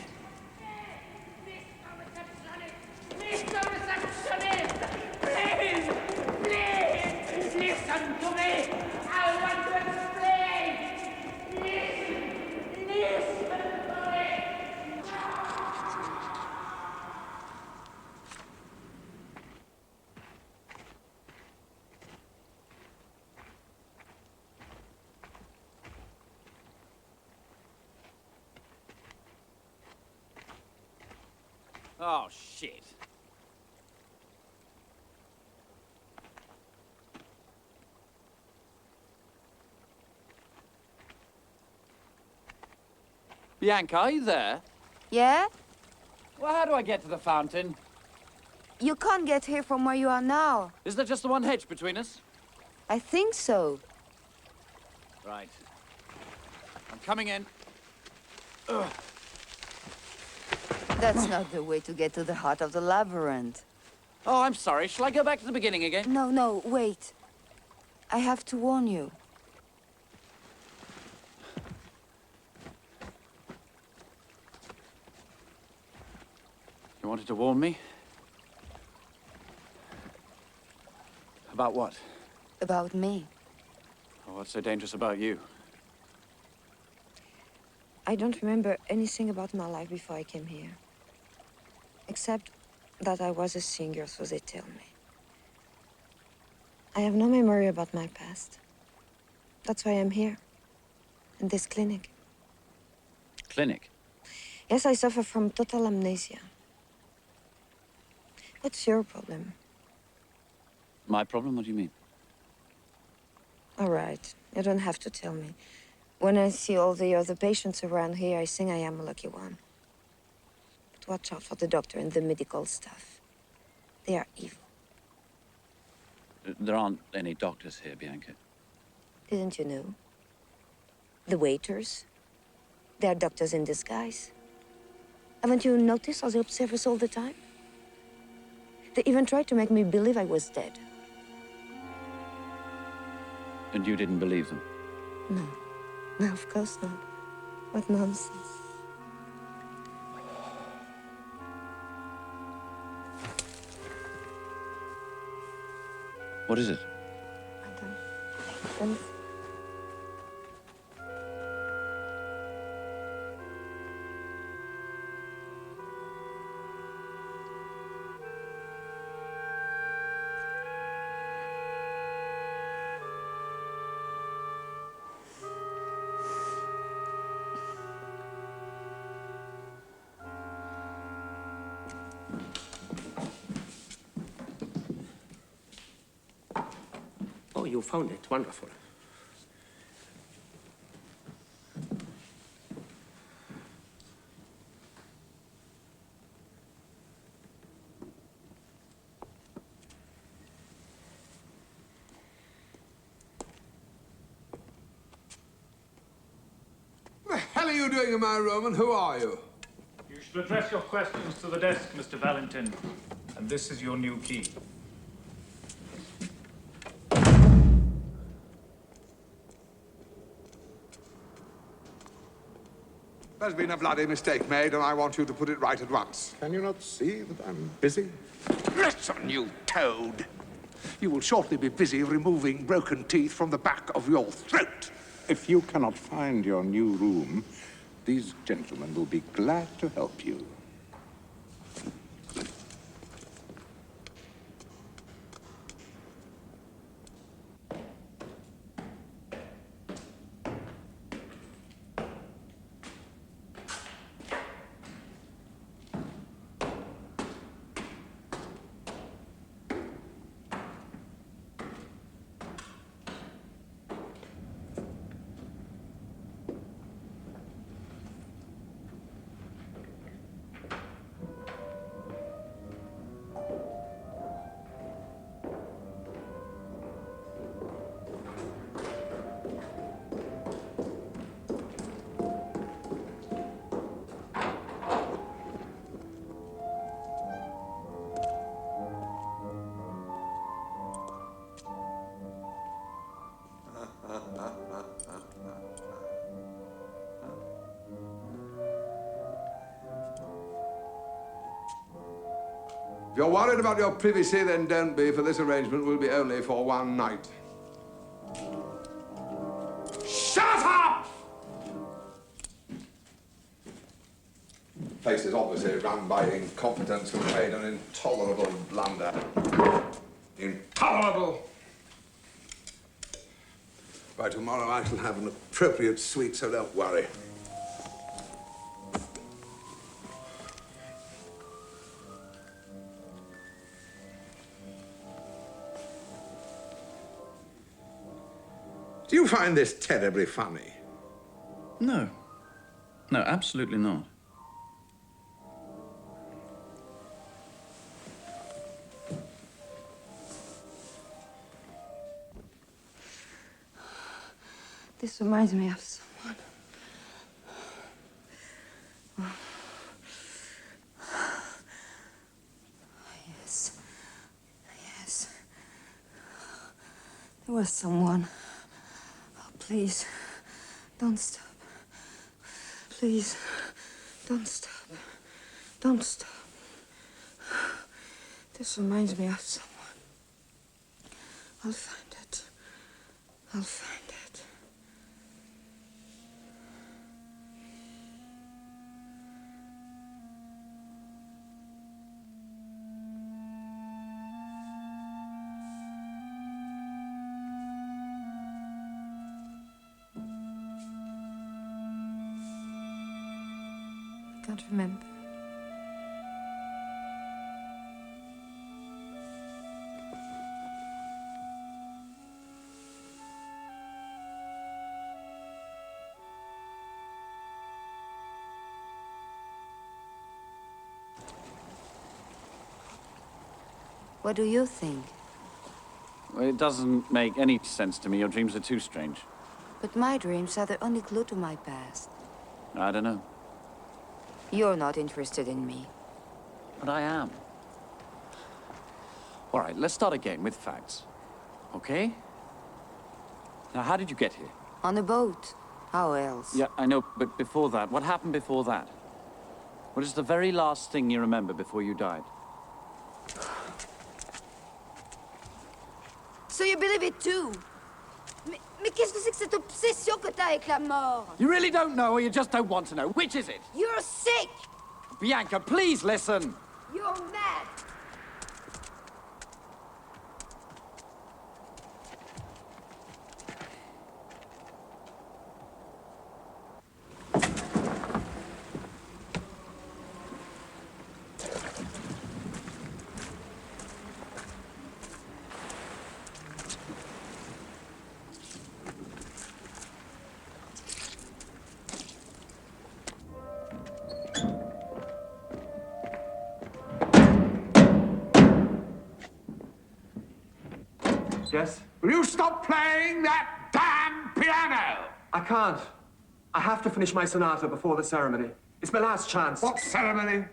Mr. Receptionist! Please! Please! Listen to me! I want to explain! Listen! Listen to me! Oh, shit. Bianca, are you there? Yeah? Well, how do I get to the fountain? You can't get here from where you are now. Is there just the one hedge between us? I think so. Right. I'm coming in. Ugh. That's not the way to get to the heart of the labyrinth. Oh, I'm sorry. Shall I go back to the beginning again? No, no, wait. I have to warn you. You wanted to warn me? About what? About me. Oh, what's so dangerous about you? I don't remember anything about my life before I came here. Except that I was a singer, so they tell me. I have no memory about my past. That's why I'm here, in this clinic. Clinic? Yes, I suffer from total amnesia. What's your problem? My problem? What do you mean? All right, you don't have to tell me. When I see all the other patients around here, I think I am a lucky one. But watch out for the doctor and the medical staff. They are evil. There aren't any doctors here, Bianca. Didn't you know? The waiters, they are doctors in disguise. Haven't you noticed how they observe us all the time? They even tried to make me believe I was dead. And you didn't believe them? No. No, of course not. What nonsense. What is it? I don't... Oh, you found it. Wonderful. What the hell are you doing in my room, and who are you? You should address your questions to the desk, Mr. Valentin. And this is your new key. There's been a bloody mistake made, and I want you to put it right at once. Can you not see that I'm busy? Listen, you toad. You will shortly be busy removing broken teeth from the back of your throat. If you cannot find your new room, these gentlemen will be glad to help you. If you're worried about your privacy, then don't be, for this arrangement will be only for one night. Shut up! The place is obviously run by incompetents who made an intolerable blunder. Intolerable! By tomorrow I shall have an appropriate suite, so don't worry. Do you find this terribly funny? No. No, absolutely not. This reminds me of someone. Yes. Yes. There was someone. Oh, please, don't stop. Please, don't stop. Don't stop. This reminds me of someone. I'll find it. I'll find it. can't remember. What do you think? Well, it doesn't make any sense to me. Your dreams are too strange. But my dreams are the only clue to my past. I don't know. You're not interested in me. But I am. All right, let's start again with facts. Okay? Now, how did you get here? On a boat. How else? Yeah, I know, but before that, what happened before that? What is the very last thing you remember before you died? So you believe it too? Mais qu'est-ce que c'est que cette obsession que t'as avec la mort? You really don't know, or you just don't want to know. Which is it? You're sick! Bianca, please listen! You're mad! Yes? Will you stop playing that damn piano? I can't. I have to finish my sonata before the ceremony. It's my last chance. What ceremony?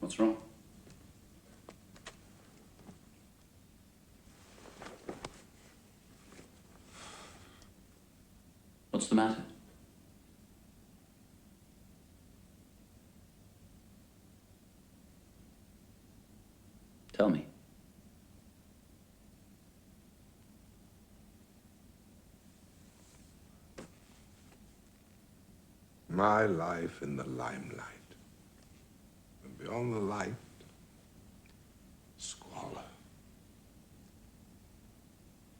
What's wrong? What's the matter? Tell me. My life in the limelight. And beyond the light, squalor.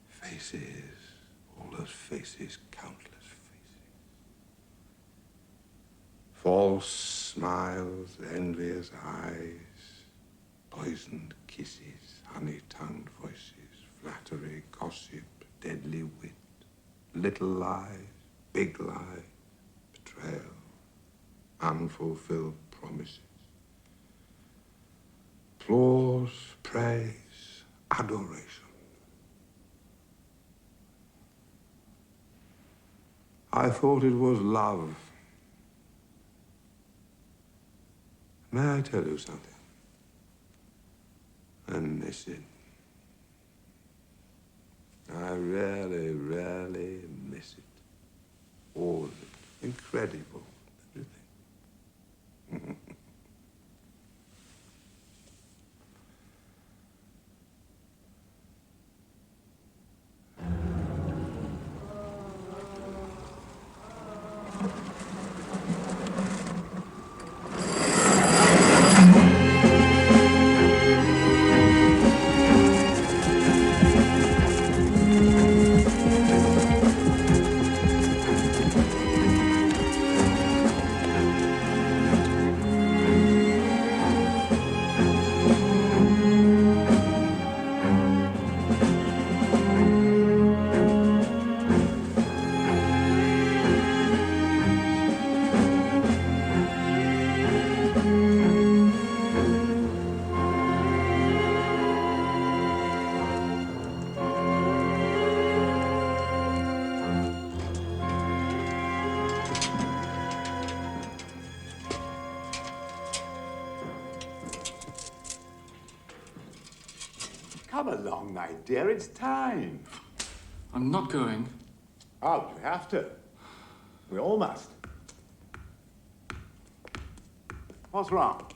Faces, all those faces, countless faces. False smiles, envious eyes, poisoned kisses, honey-tongued voices, flattery, gossip, deadly wit, little lies, big lies, betrayal, unfulfilled promises, applause, praise, adoration. I thought it was love. May I tell you something? I miss it. I really, really miss it. All of it. Incredible. Everything. Come along, my dear, it's time. I'm not going. Oh, you have to. We all must. What's wrong?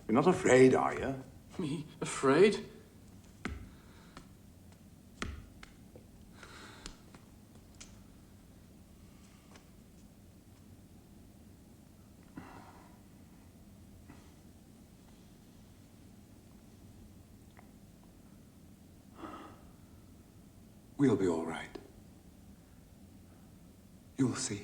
You're not afraid, are you? Me? Afraid? We'll be all right. You'll see.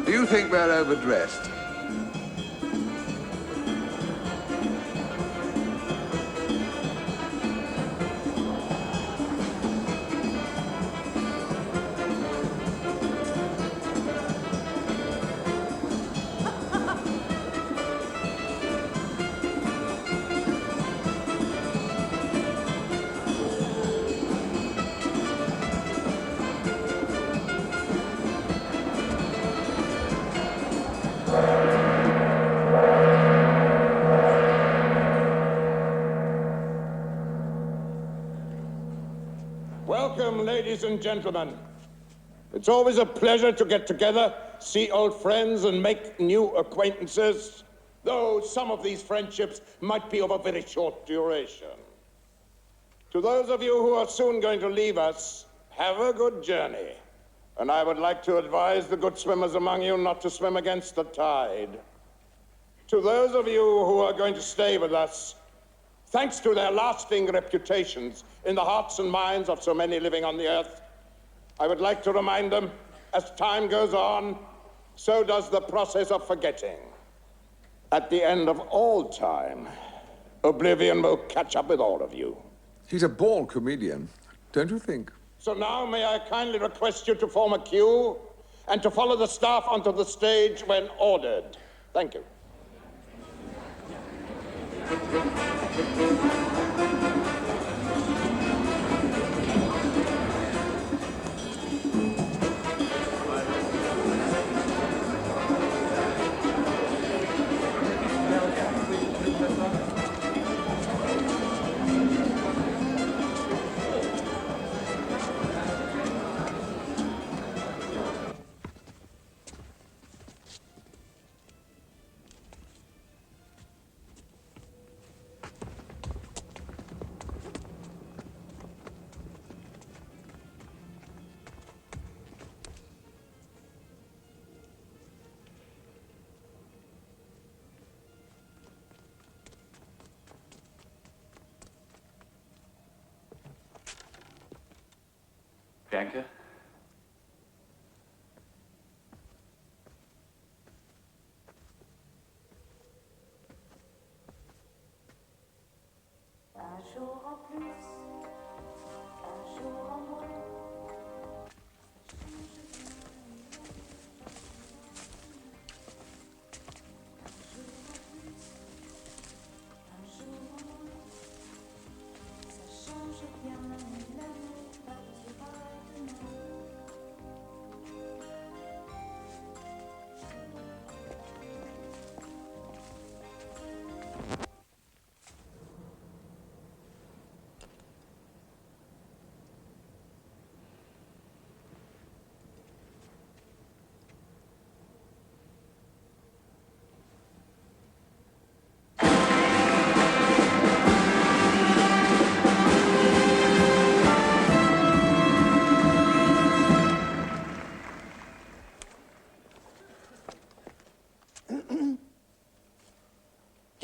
Do you think we're overdressed? Welcome, ladies and gentlemen. It's always a pleasure to get together, see old friends, and make new acquaintances, though some of these friendships might be of a very short duration. To those of you who are soon going to leave us, have a good journey. And I would like to advise the good swimmers among you not to swim against the tide. To those of you who are going to stay with us, thanks to their lasting reputations in the hearts and minds of so many living on the earth, I would like to remind them, as time goes on, so does the process of forgetting. At the end of all time, oblivion will catch up with all of you. He's a born comedian, don't you think? So now may I kindly request you to form a queue and to follow the staff onto the stage when ordered. Thank you. Bianca? Un jour en plus, un jour en moins. Un jour en moins, ça change bien, l'amour partira demain.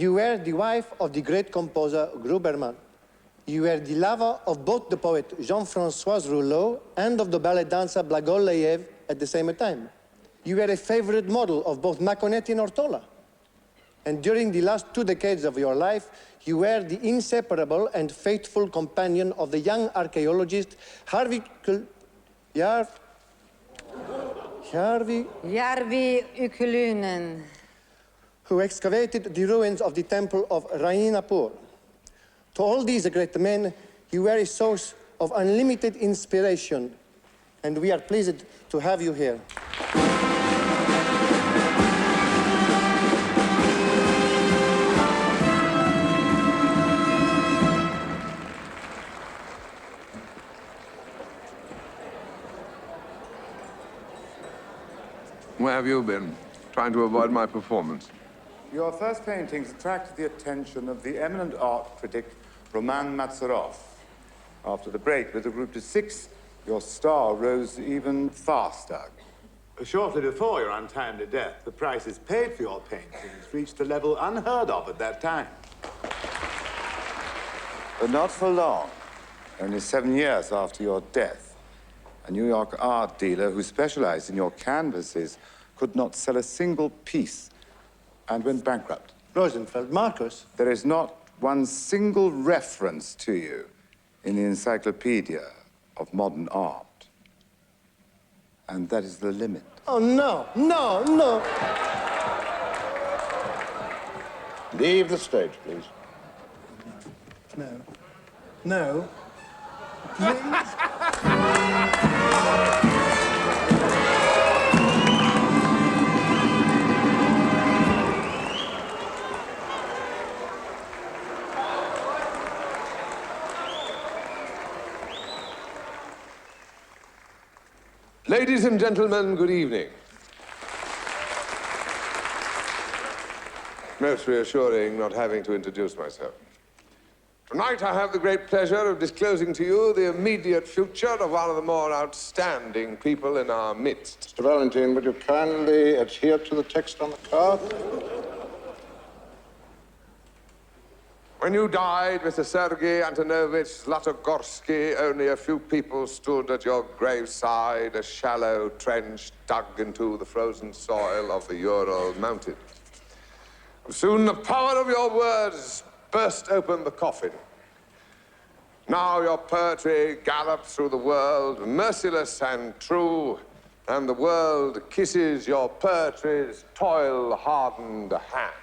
You were the wife of the great composer Gruberman. You were the lover of both the poet Jean-François Rouleau and of the ballet dancer Blagol-Layev at the same time. You were a favorite model of both Maconetti and Ortola. And during the last 2 decades of your life, you were the inseparable and faithful companion of the young archaeologist Jarvi Ykulunen, who excavated the ruins of the temple of Rainapur. To all these great men, you were a source of unlimited inspiration, and we are pleased to have you here. Where have you been? Trying to avoid my performance. Your first paintings attracted the attention of the eminent art critic Roman Mazarov. After the break with the group to 6, your star rose even faster. Shortly before your untimely death, the prices paid for your paintings reached a level unheard of at that time. But not for long. Only 7 years after your death, a New York art dealer who specialized in your canvases could not sell a single piece and went bankrupt. Rosenfeld, Marcus. There is not one single reference to you in the Encyclopedia of Modern Art. And that is the limit. Oh, no, no, no. Leave the stage, please. No. No. Please. Ladies and gentlemen, good evening. Most reassuring not having to introduce myself. Tonight I have the great pleasure of disclosing to you the immediate future of one of the more outstanding people in our midst. Mr. Valentine, would you kindly adhere to the text on the card? When you died, Mr. Sergei Antonovich Zlatogorsky, only a few people stood at your graveside, a shallow trench dug into the frozen soil of the Ural Mountain. Soon the power of your words burst open the coffin. Now your poetry gallops through the world, merciless and true, and the world kisses your poetry's toil-hardened hands.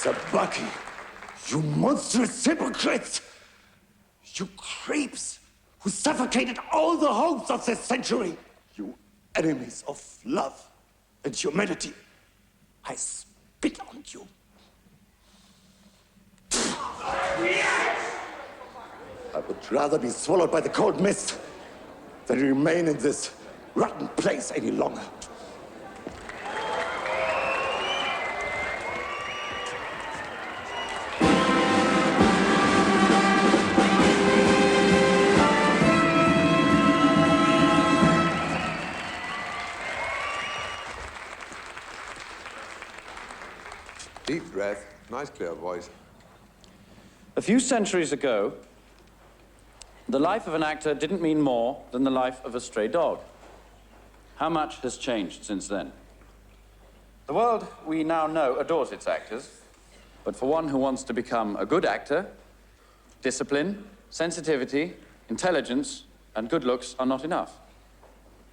Sabaki, you monstrous hypocrites! You creeps who suffocated all the hopes of this century! You enemies of love and humanity! I spit on you! I would rather be swallowed by the cold mist than remain in this rotten place any longer. Deep breath, nice clear voice. A few centuries ago, the life of an actor didn't mean more than the life of a stray dog. How much has changed since then? The world we now know adores its actors, but for one who wants to become a good actor, discipline, sensitivity, intelligence, and good looks are not enough.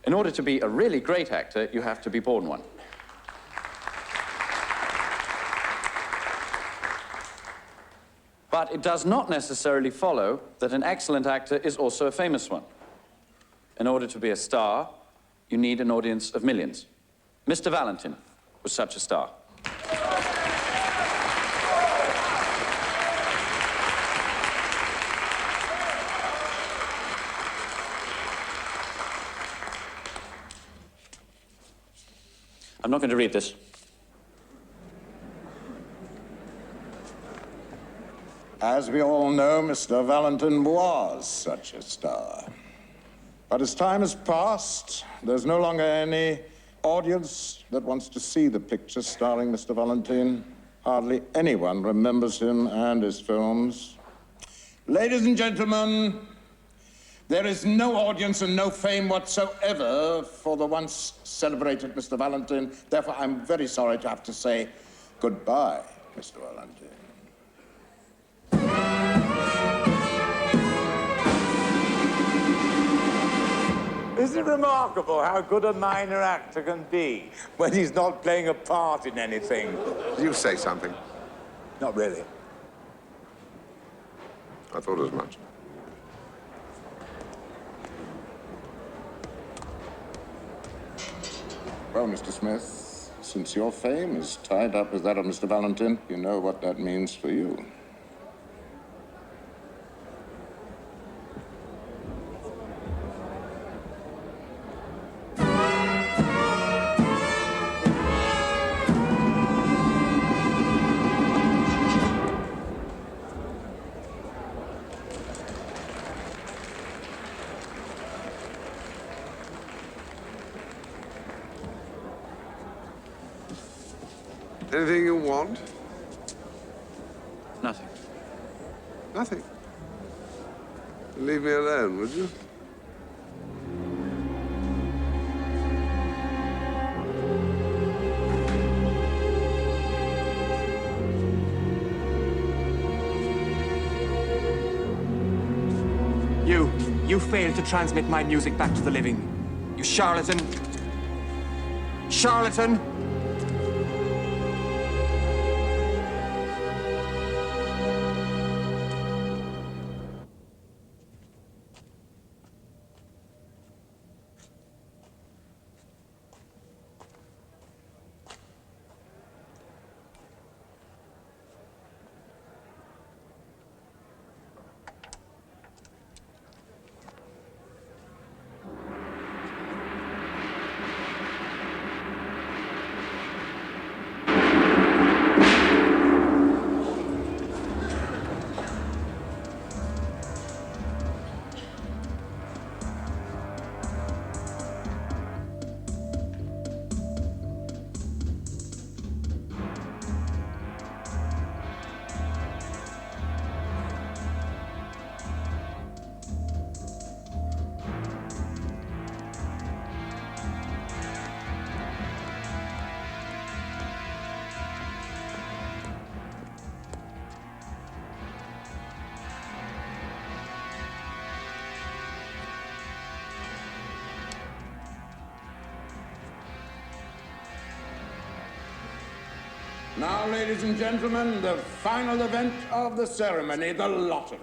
In order to be a really great actor, you have to be born one. But it does not necessarily follow that an excellent actor is also a famous one. In order to be a star, you need an audience of millions. Mr. Valentine was such a star. I'm not going to read this. As we all know, Mr. Valentine was such a star. But as time has passed, there's no longer any audience that wants to see the picture starring Mr. Valentine. Hardly anyone remembers him and his films. Ladies and gentlemen, there is no audience and no fame whatsoever for the once celebrated Mr. Valentine. Therefore, I'm very sorry to have to say goodbye, Mr. Valentine. Isn't it remarkable how good a minor actor can be when he's not playing a part in anything? You say something. Not really. I thought as much. Well, Mr. Smith, since your fame is tied up with that of Mr. Valentine, you know what that means for you. Anything you want? Nothing. Nothing. Leave me alone, would you? You failed to transmit my music back to the living. You charlatan. Charlatan! Now, ladies and gentlemen, the final event of the ceremony, the lottery.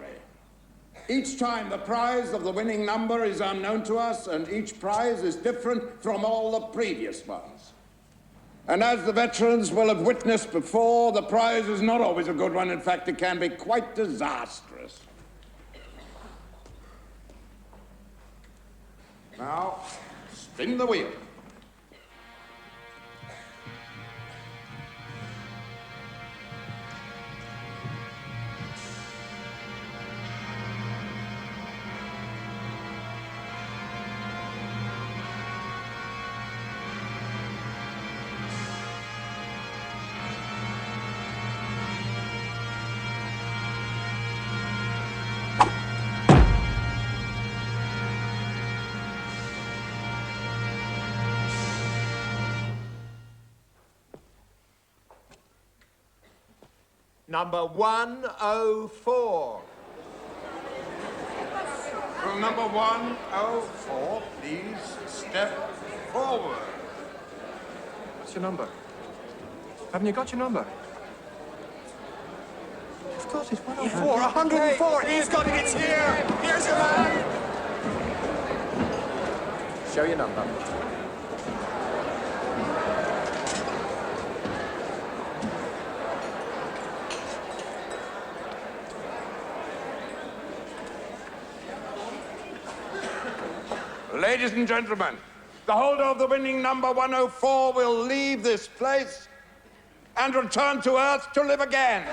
Each time the prize of the winning number is unknown to us, and each prize is different from all the previous ones. And as the veterans will have witnessed before, the prize is not always a good one. In fact, it can be quite disastrous. Now, spin the wheel. Number 104. Will number 104 please step forward? What's your number? Haven't you got your number? You've got it. 104. 104. He's got it. It's here. Here's your man. Show your number. Ladies and gentlemen, the holder of the winning number 104 will leave this place and return to Earth to live again.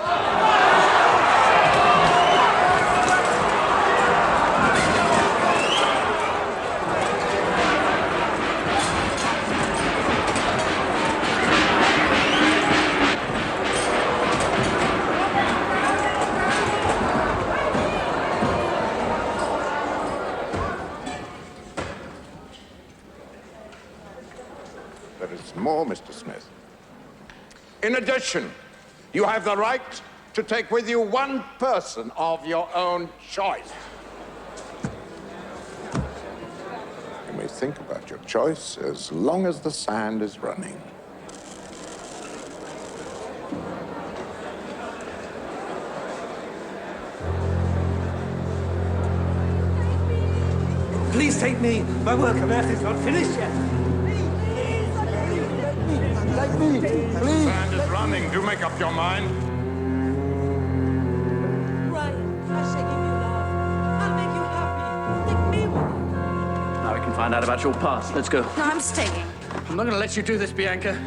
more, Mr. Smith. In addition, you have the right to take with you one person of your own choice. You may think about your choice as long as the sand is running. Please take me. My work on Earth is not finished yet. Let me, please. Sand is running. Do make up your mind. Ryan, I shall give you love. I'll make you happy. Take me with you. Now we can find out about your past. Let's go. No, I'm staying. I'm not going to let you do this, Bianca.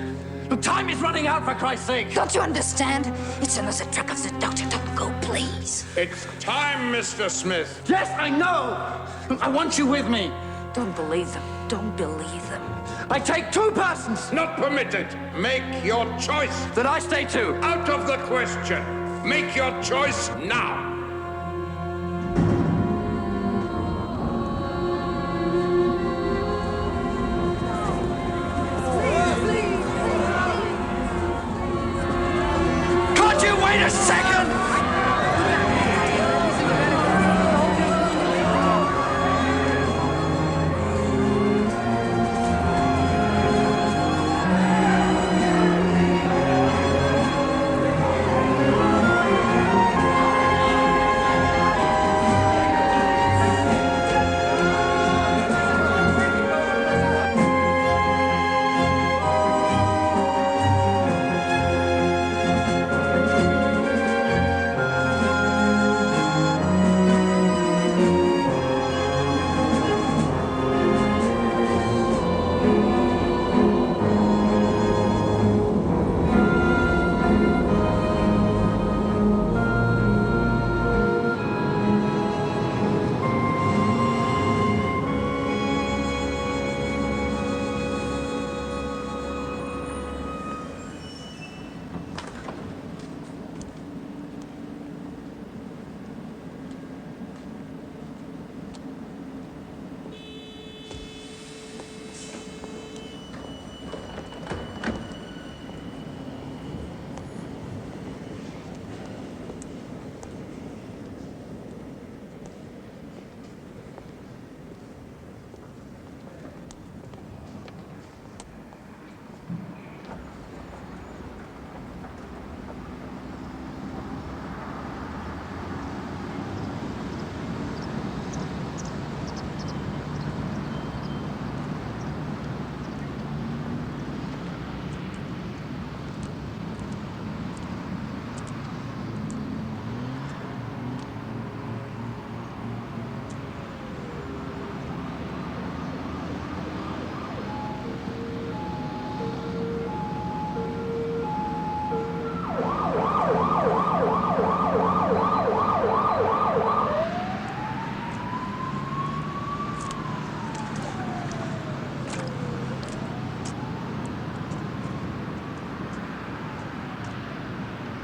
Look, time is running out, for Christ's sake. Don't you understand? It's another trick of the doctor. Don't go, please. It's time, Mr. Smith. Yes, I know. Look, I want you with me. Don't believe them. Don't believe them. I take two persons. Not permitted. Make your choice. Then I stay too. Out of the question. Make your choice now. Can't you wait a second?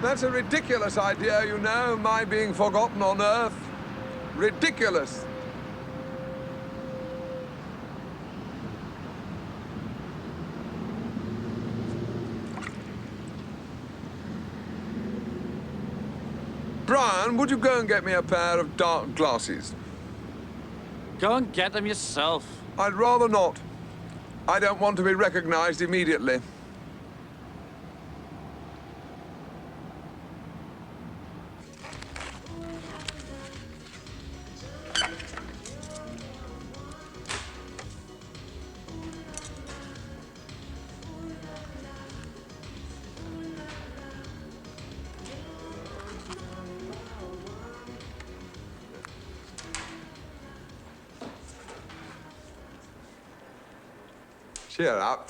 That's a ridiculous idea, you know, my being forgotten on Earth. Ridiculous. Brian, would you go and get me a pair of dark glasses? Go and get them yourself. I'd rather not. I don't want to be recognized immediately. Cheer up.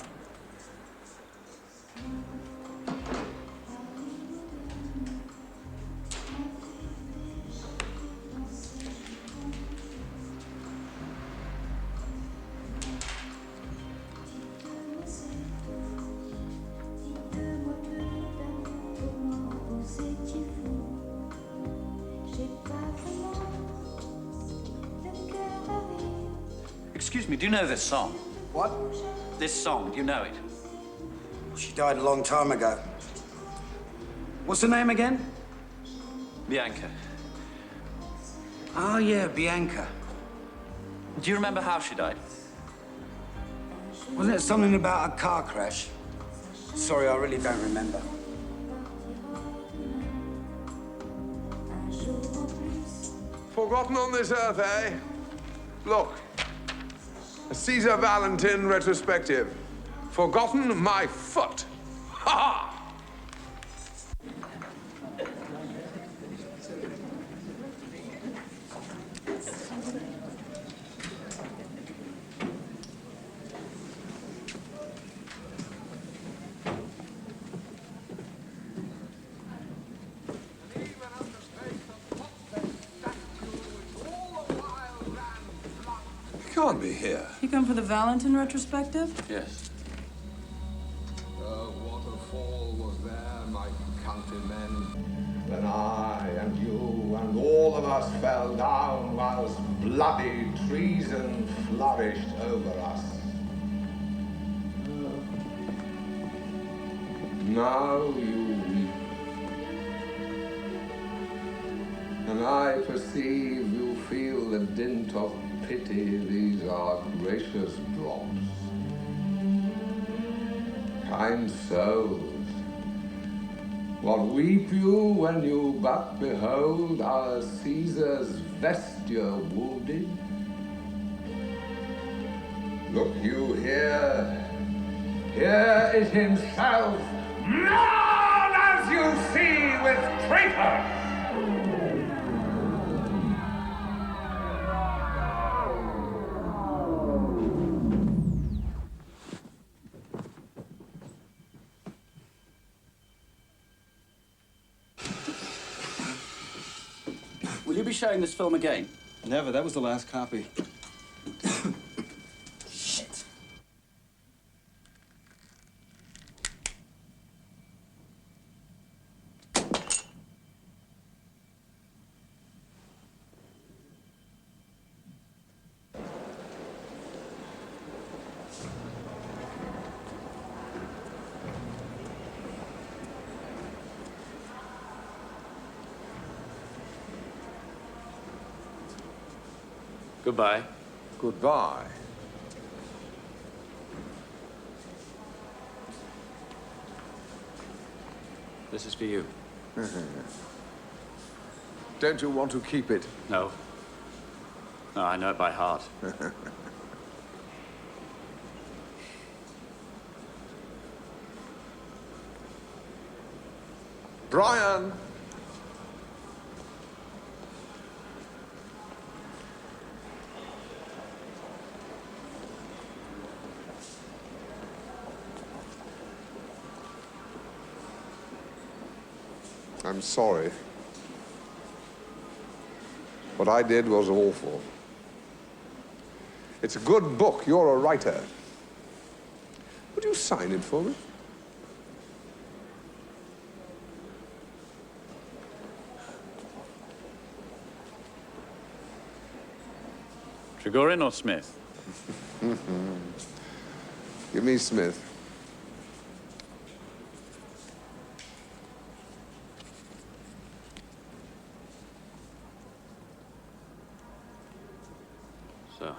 Excuse me, do you know this song? What? This song, do you know it? She died a long time ago. What's her name again? Bianca. Oh, yeah, Bianca. Do you remember how she died? Wasn't it something about a car crash? Sorry, I really don't remember. Forgotten on this earth, eh? Look. A Caesar Valentin retrospective. Forgotten my foot. Ha ha! Can't be here. You come for the Valentin retrospective? Yes. The waterfall was there, my countrymen. Then I and you and all of us fell down whilst bloody treason flourished over us. Now you weep. And I perceive you feel the dint of pity. These are gracious drops. Kind souls, what weep you when you but behold our Caesar's vesture wounded? Look you here, here is himself, marred as you see with traitors! Will you be showing this film again? Never. That was the last copy. Shit. Goodbye. Goodbye. This is for you. Don't you want to keep it? No. No, I know it by heart. Brian! I'm sorry. What I did was awful. It's a good book. You're a writer. Would you sign it for me? Trigorin or Smith? Give me Smith. So.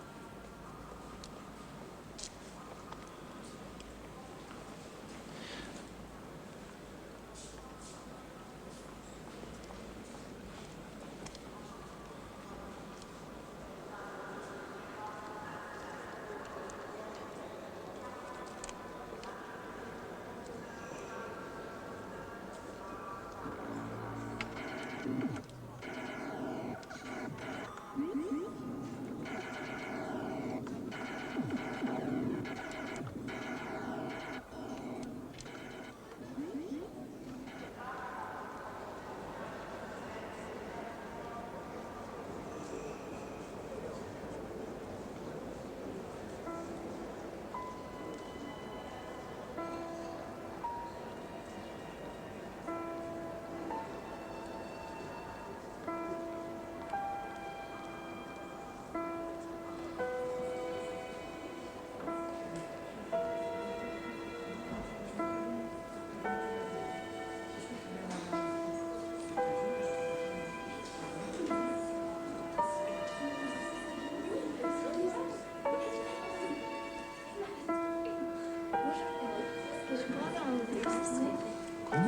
s'il vous plaît.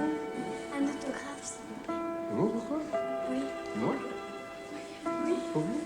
Un autographe, s'il vous plaît. Non, pourquoi? Oui. Moi? Oui. Pour vous?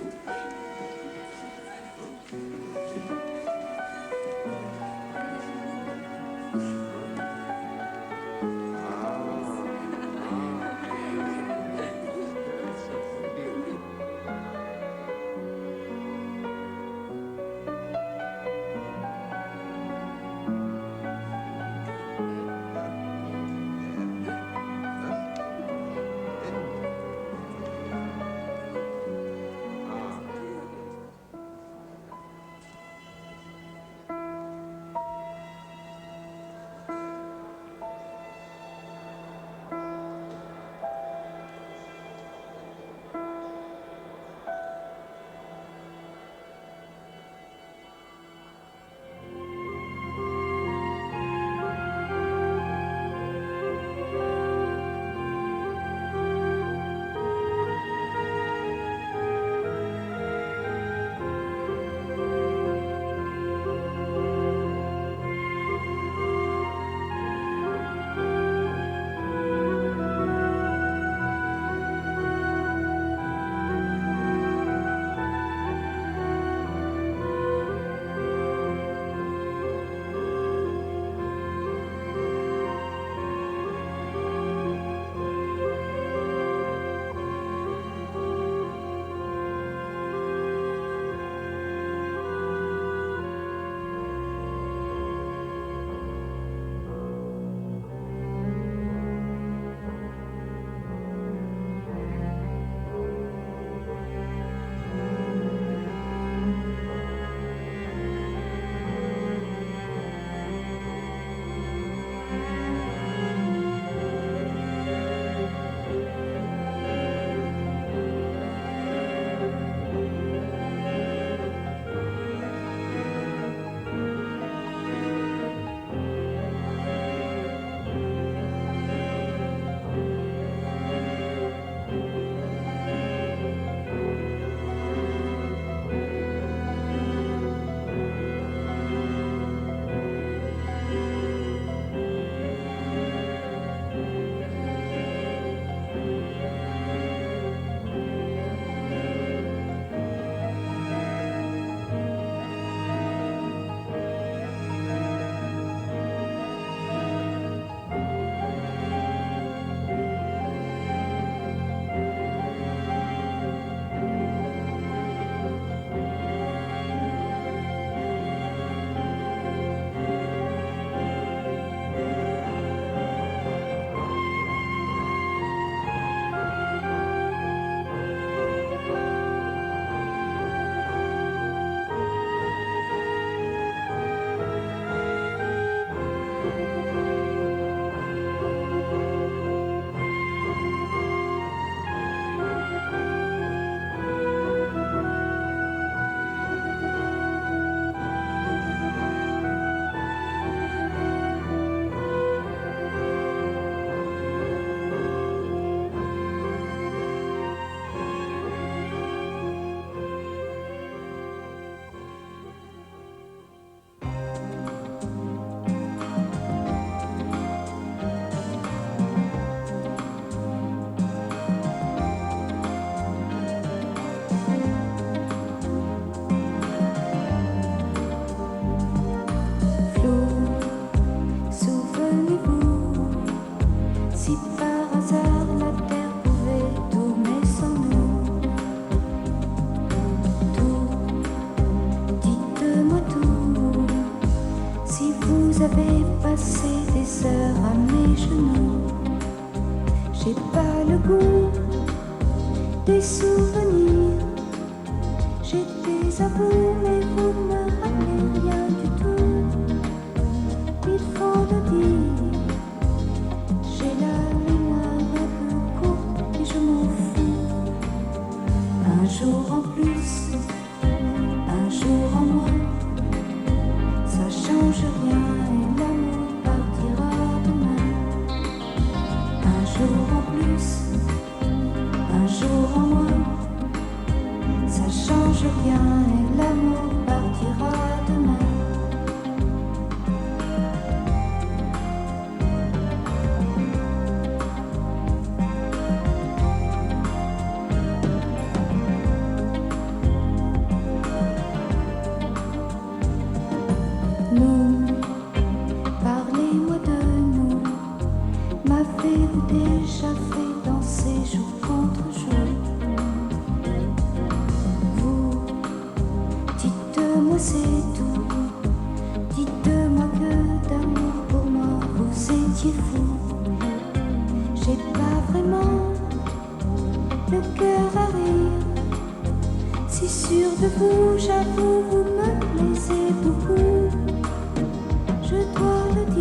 Vous avez passé des heures à mes genoux. J'ai pas le goût des souvenirs. J'étais à vous, mais vous me rappelez rien du tout. Il faut le dire, j'ai la mémoire un peu courte et je m'en fous. Un jour en plus, un jour en moins, ça change rien et l'amour partira demain. Un jour en plus, un jour en moins, ça change rien et l'amour partira demain. c'est tout. Dites-moi que d'amour pour moi vous étiez fou. J'ai pas vraiment le cœur à rire. Si sûr de vous, j'avoue, vous me plaisez beaucoup. Je dois le dire.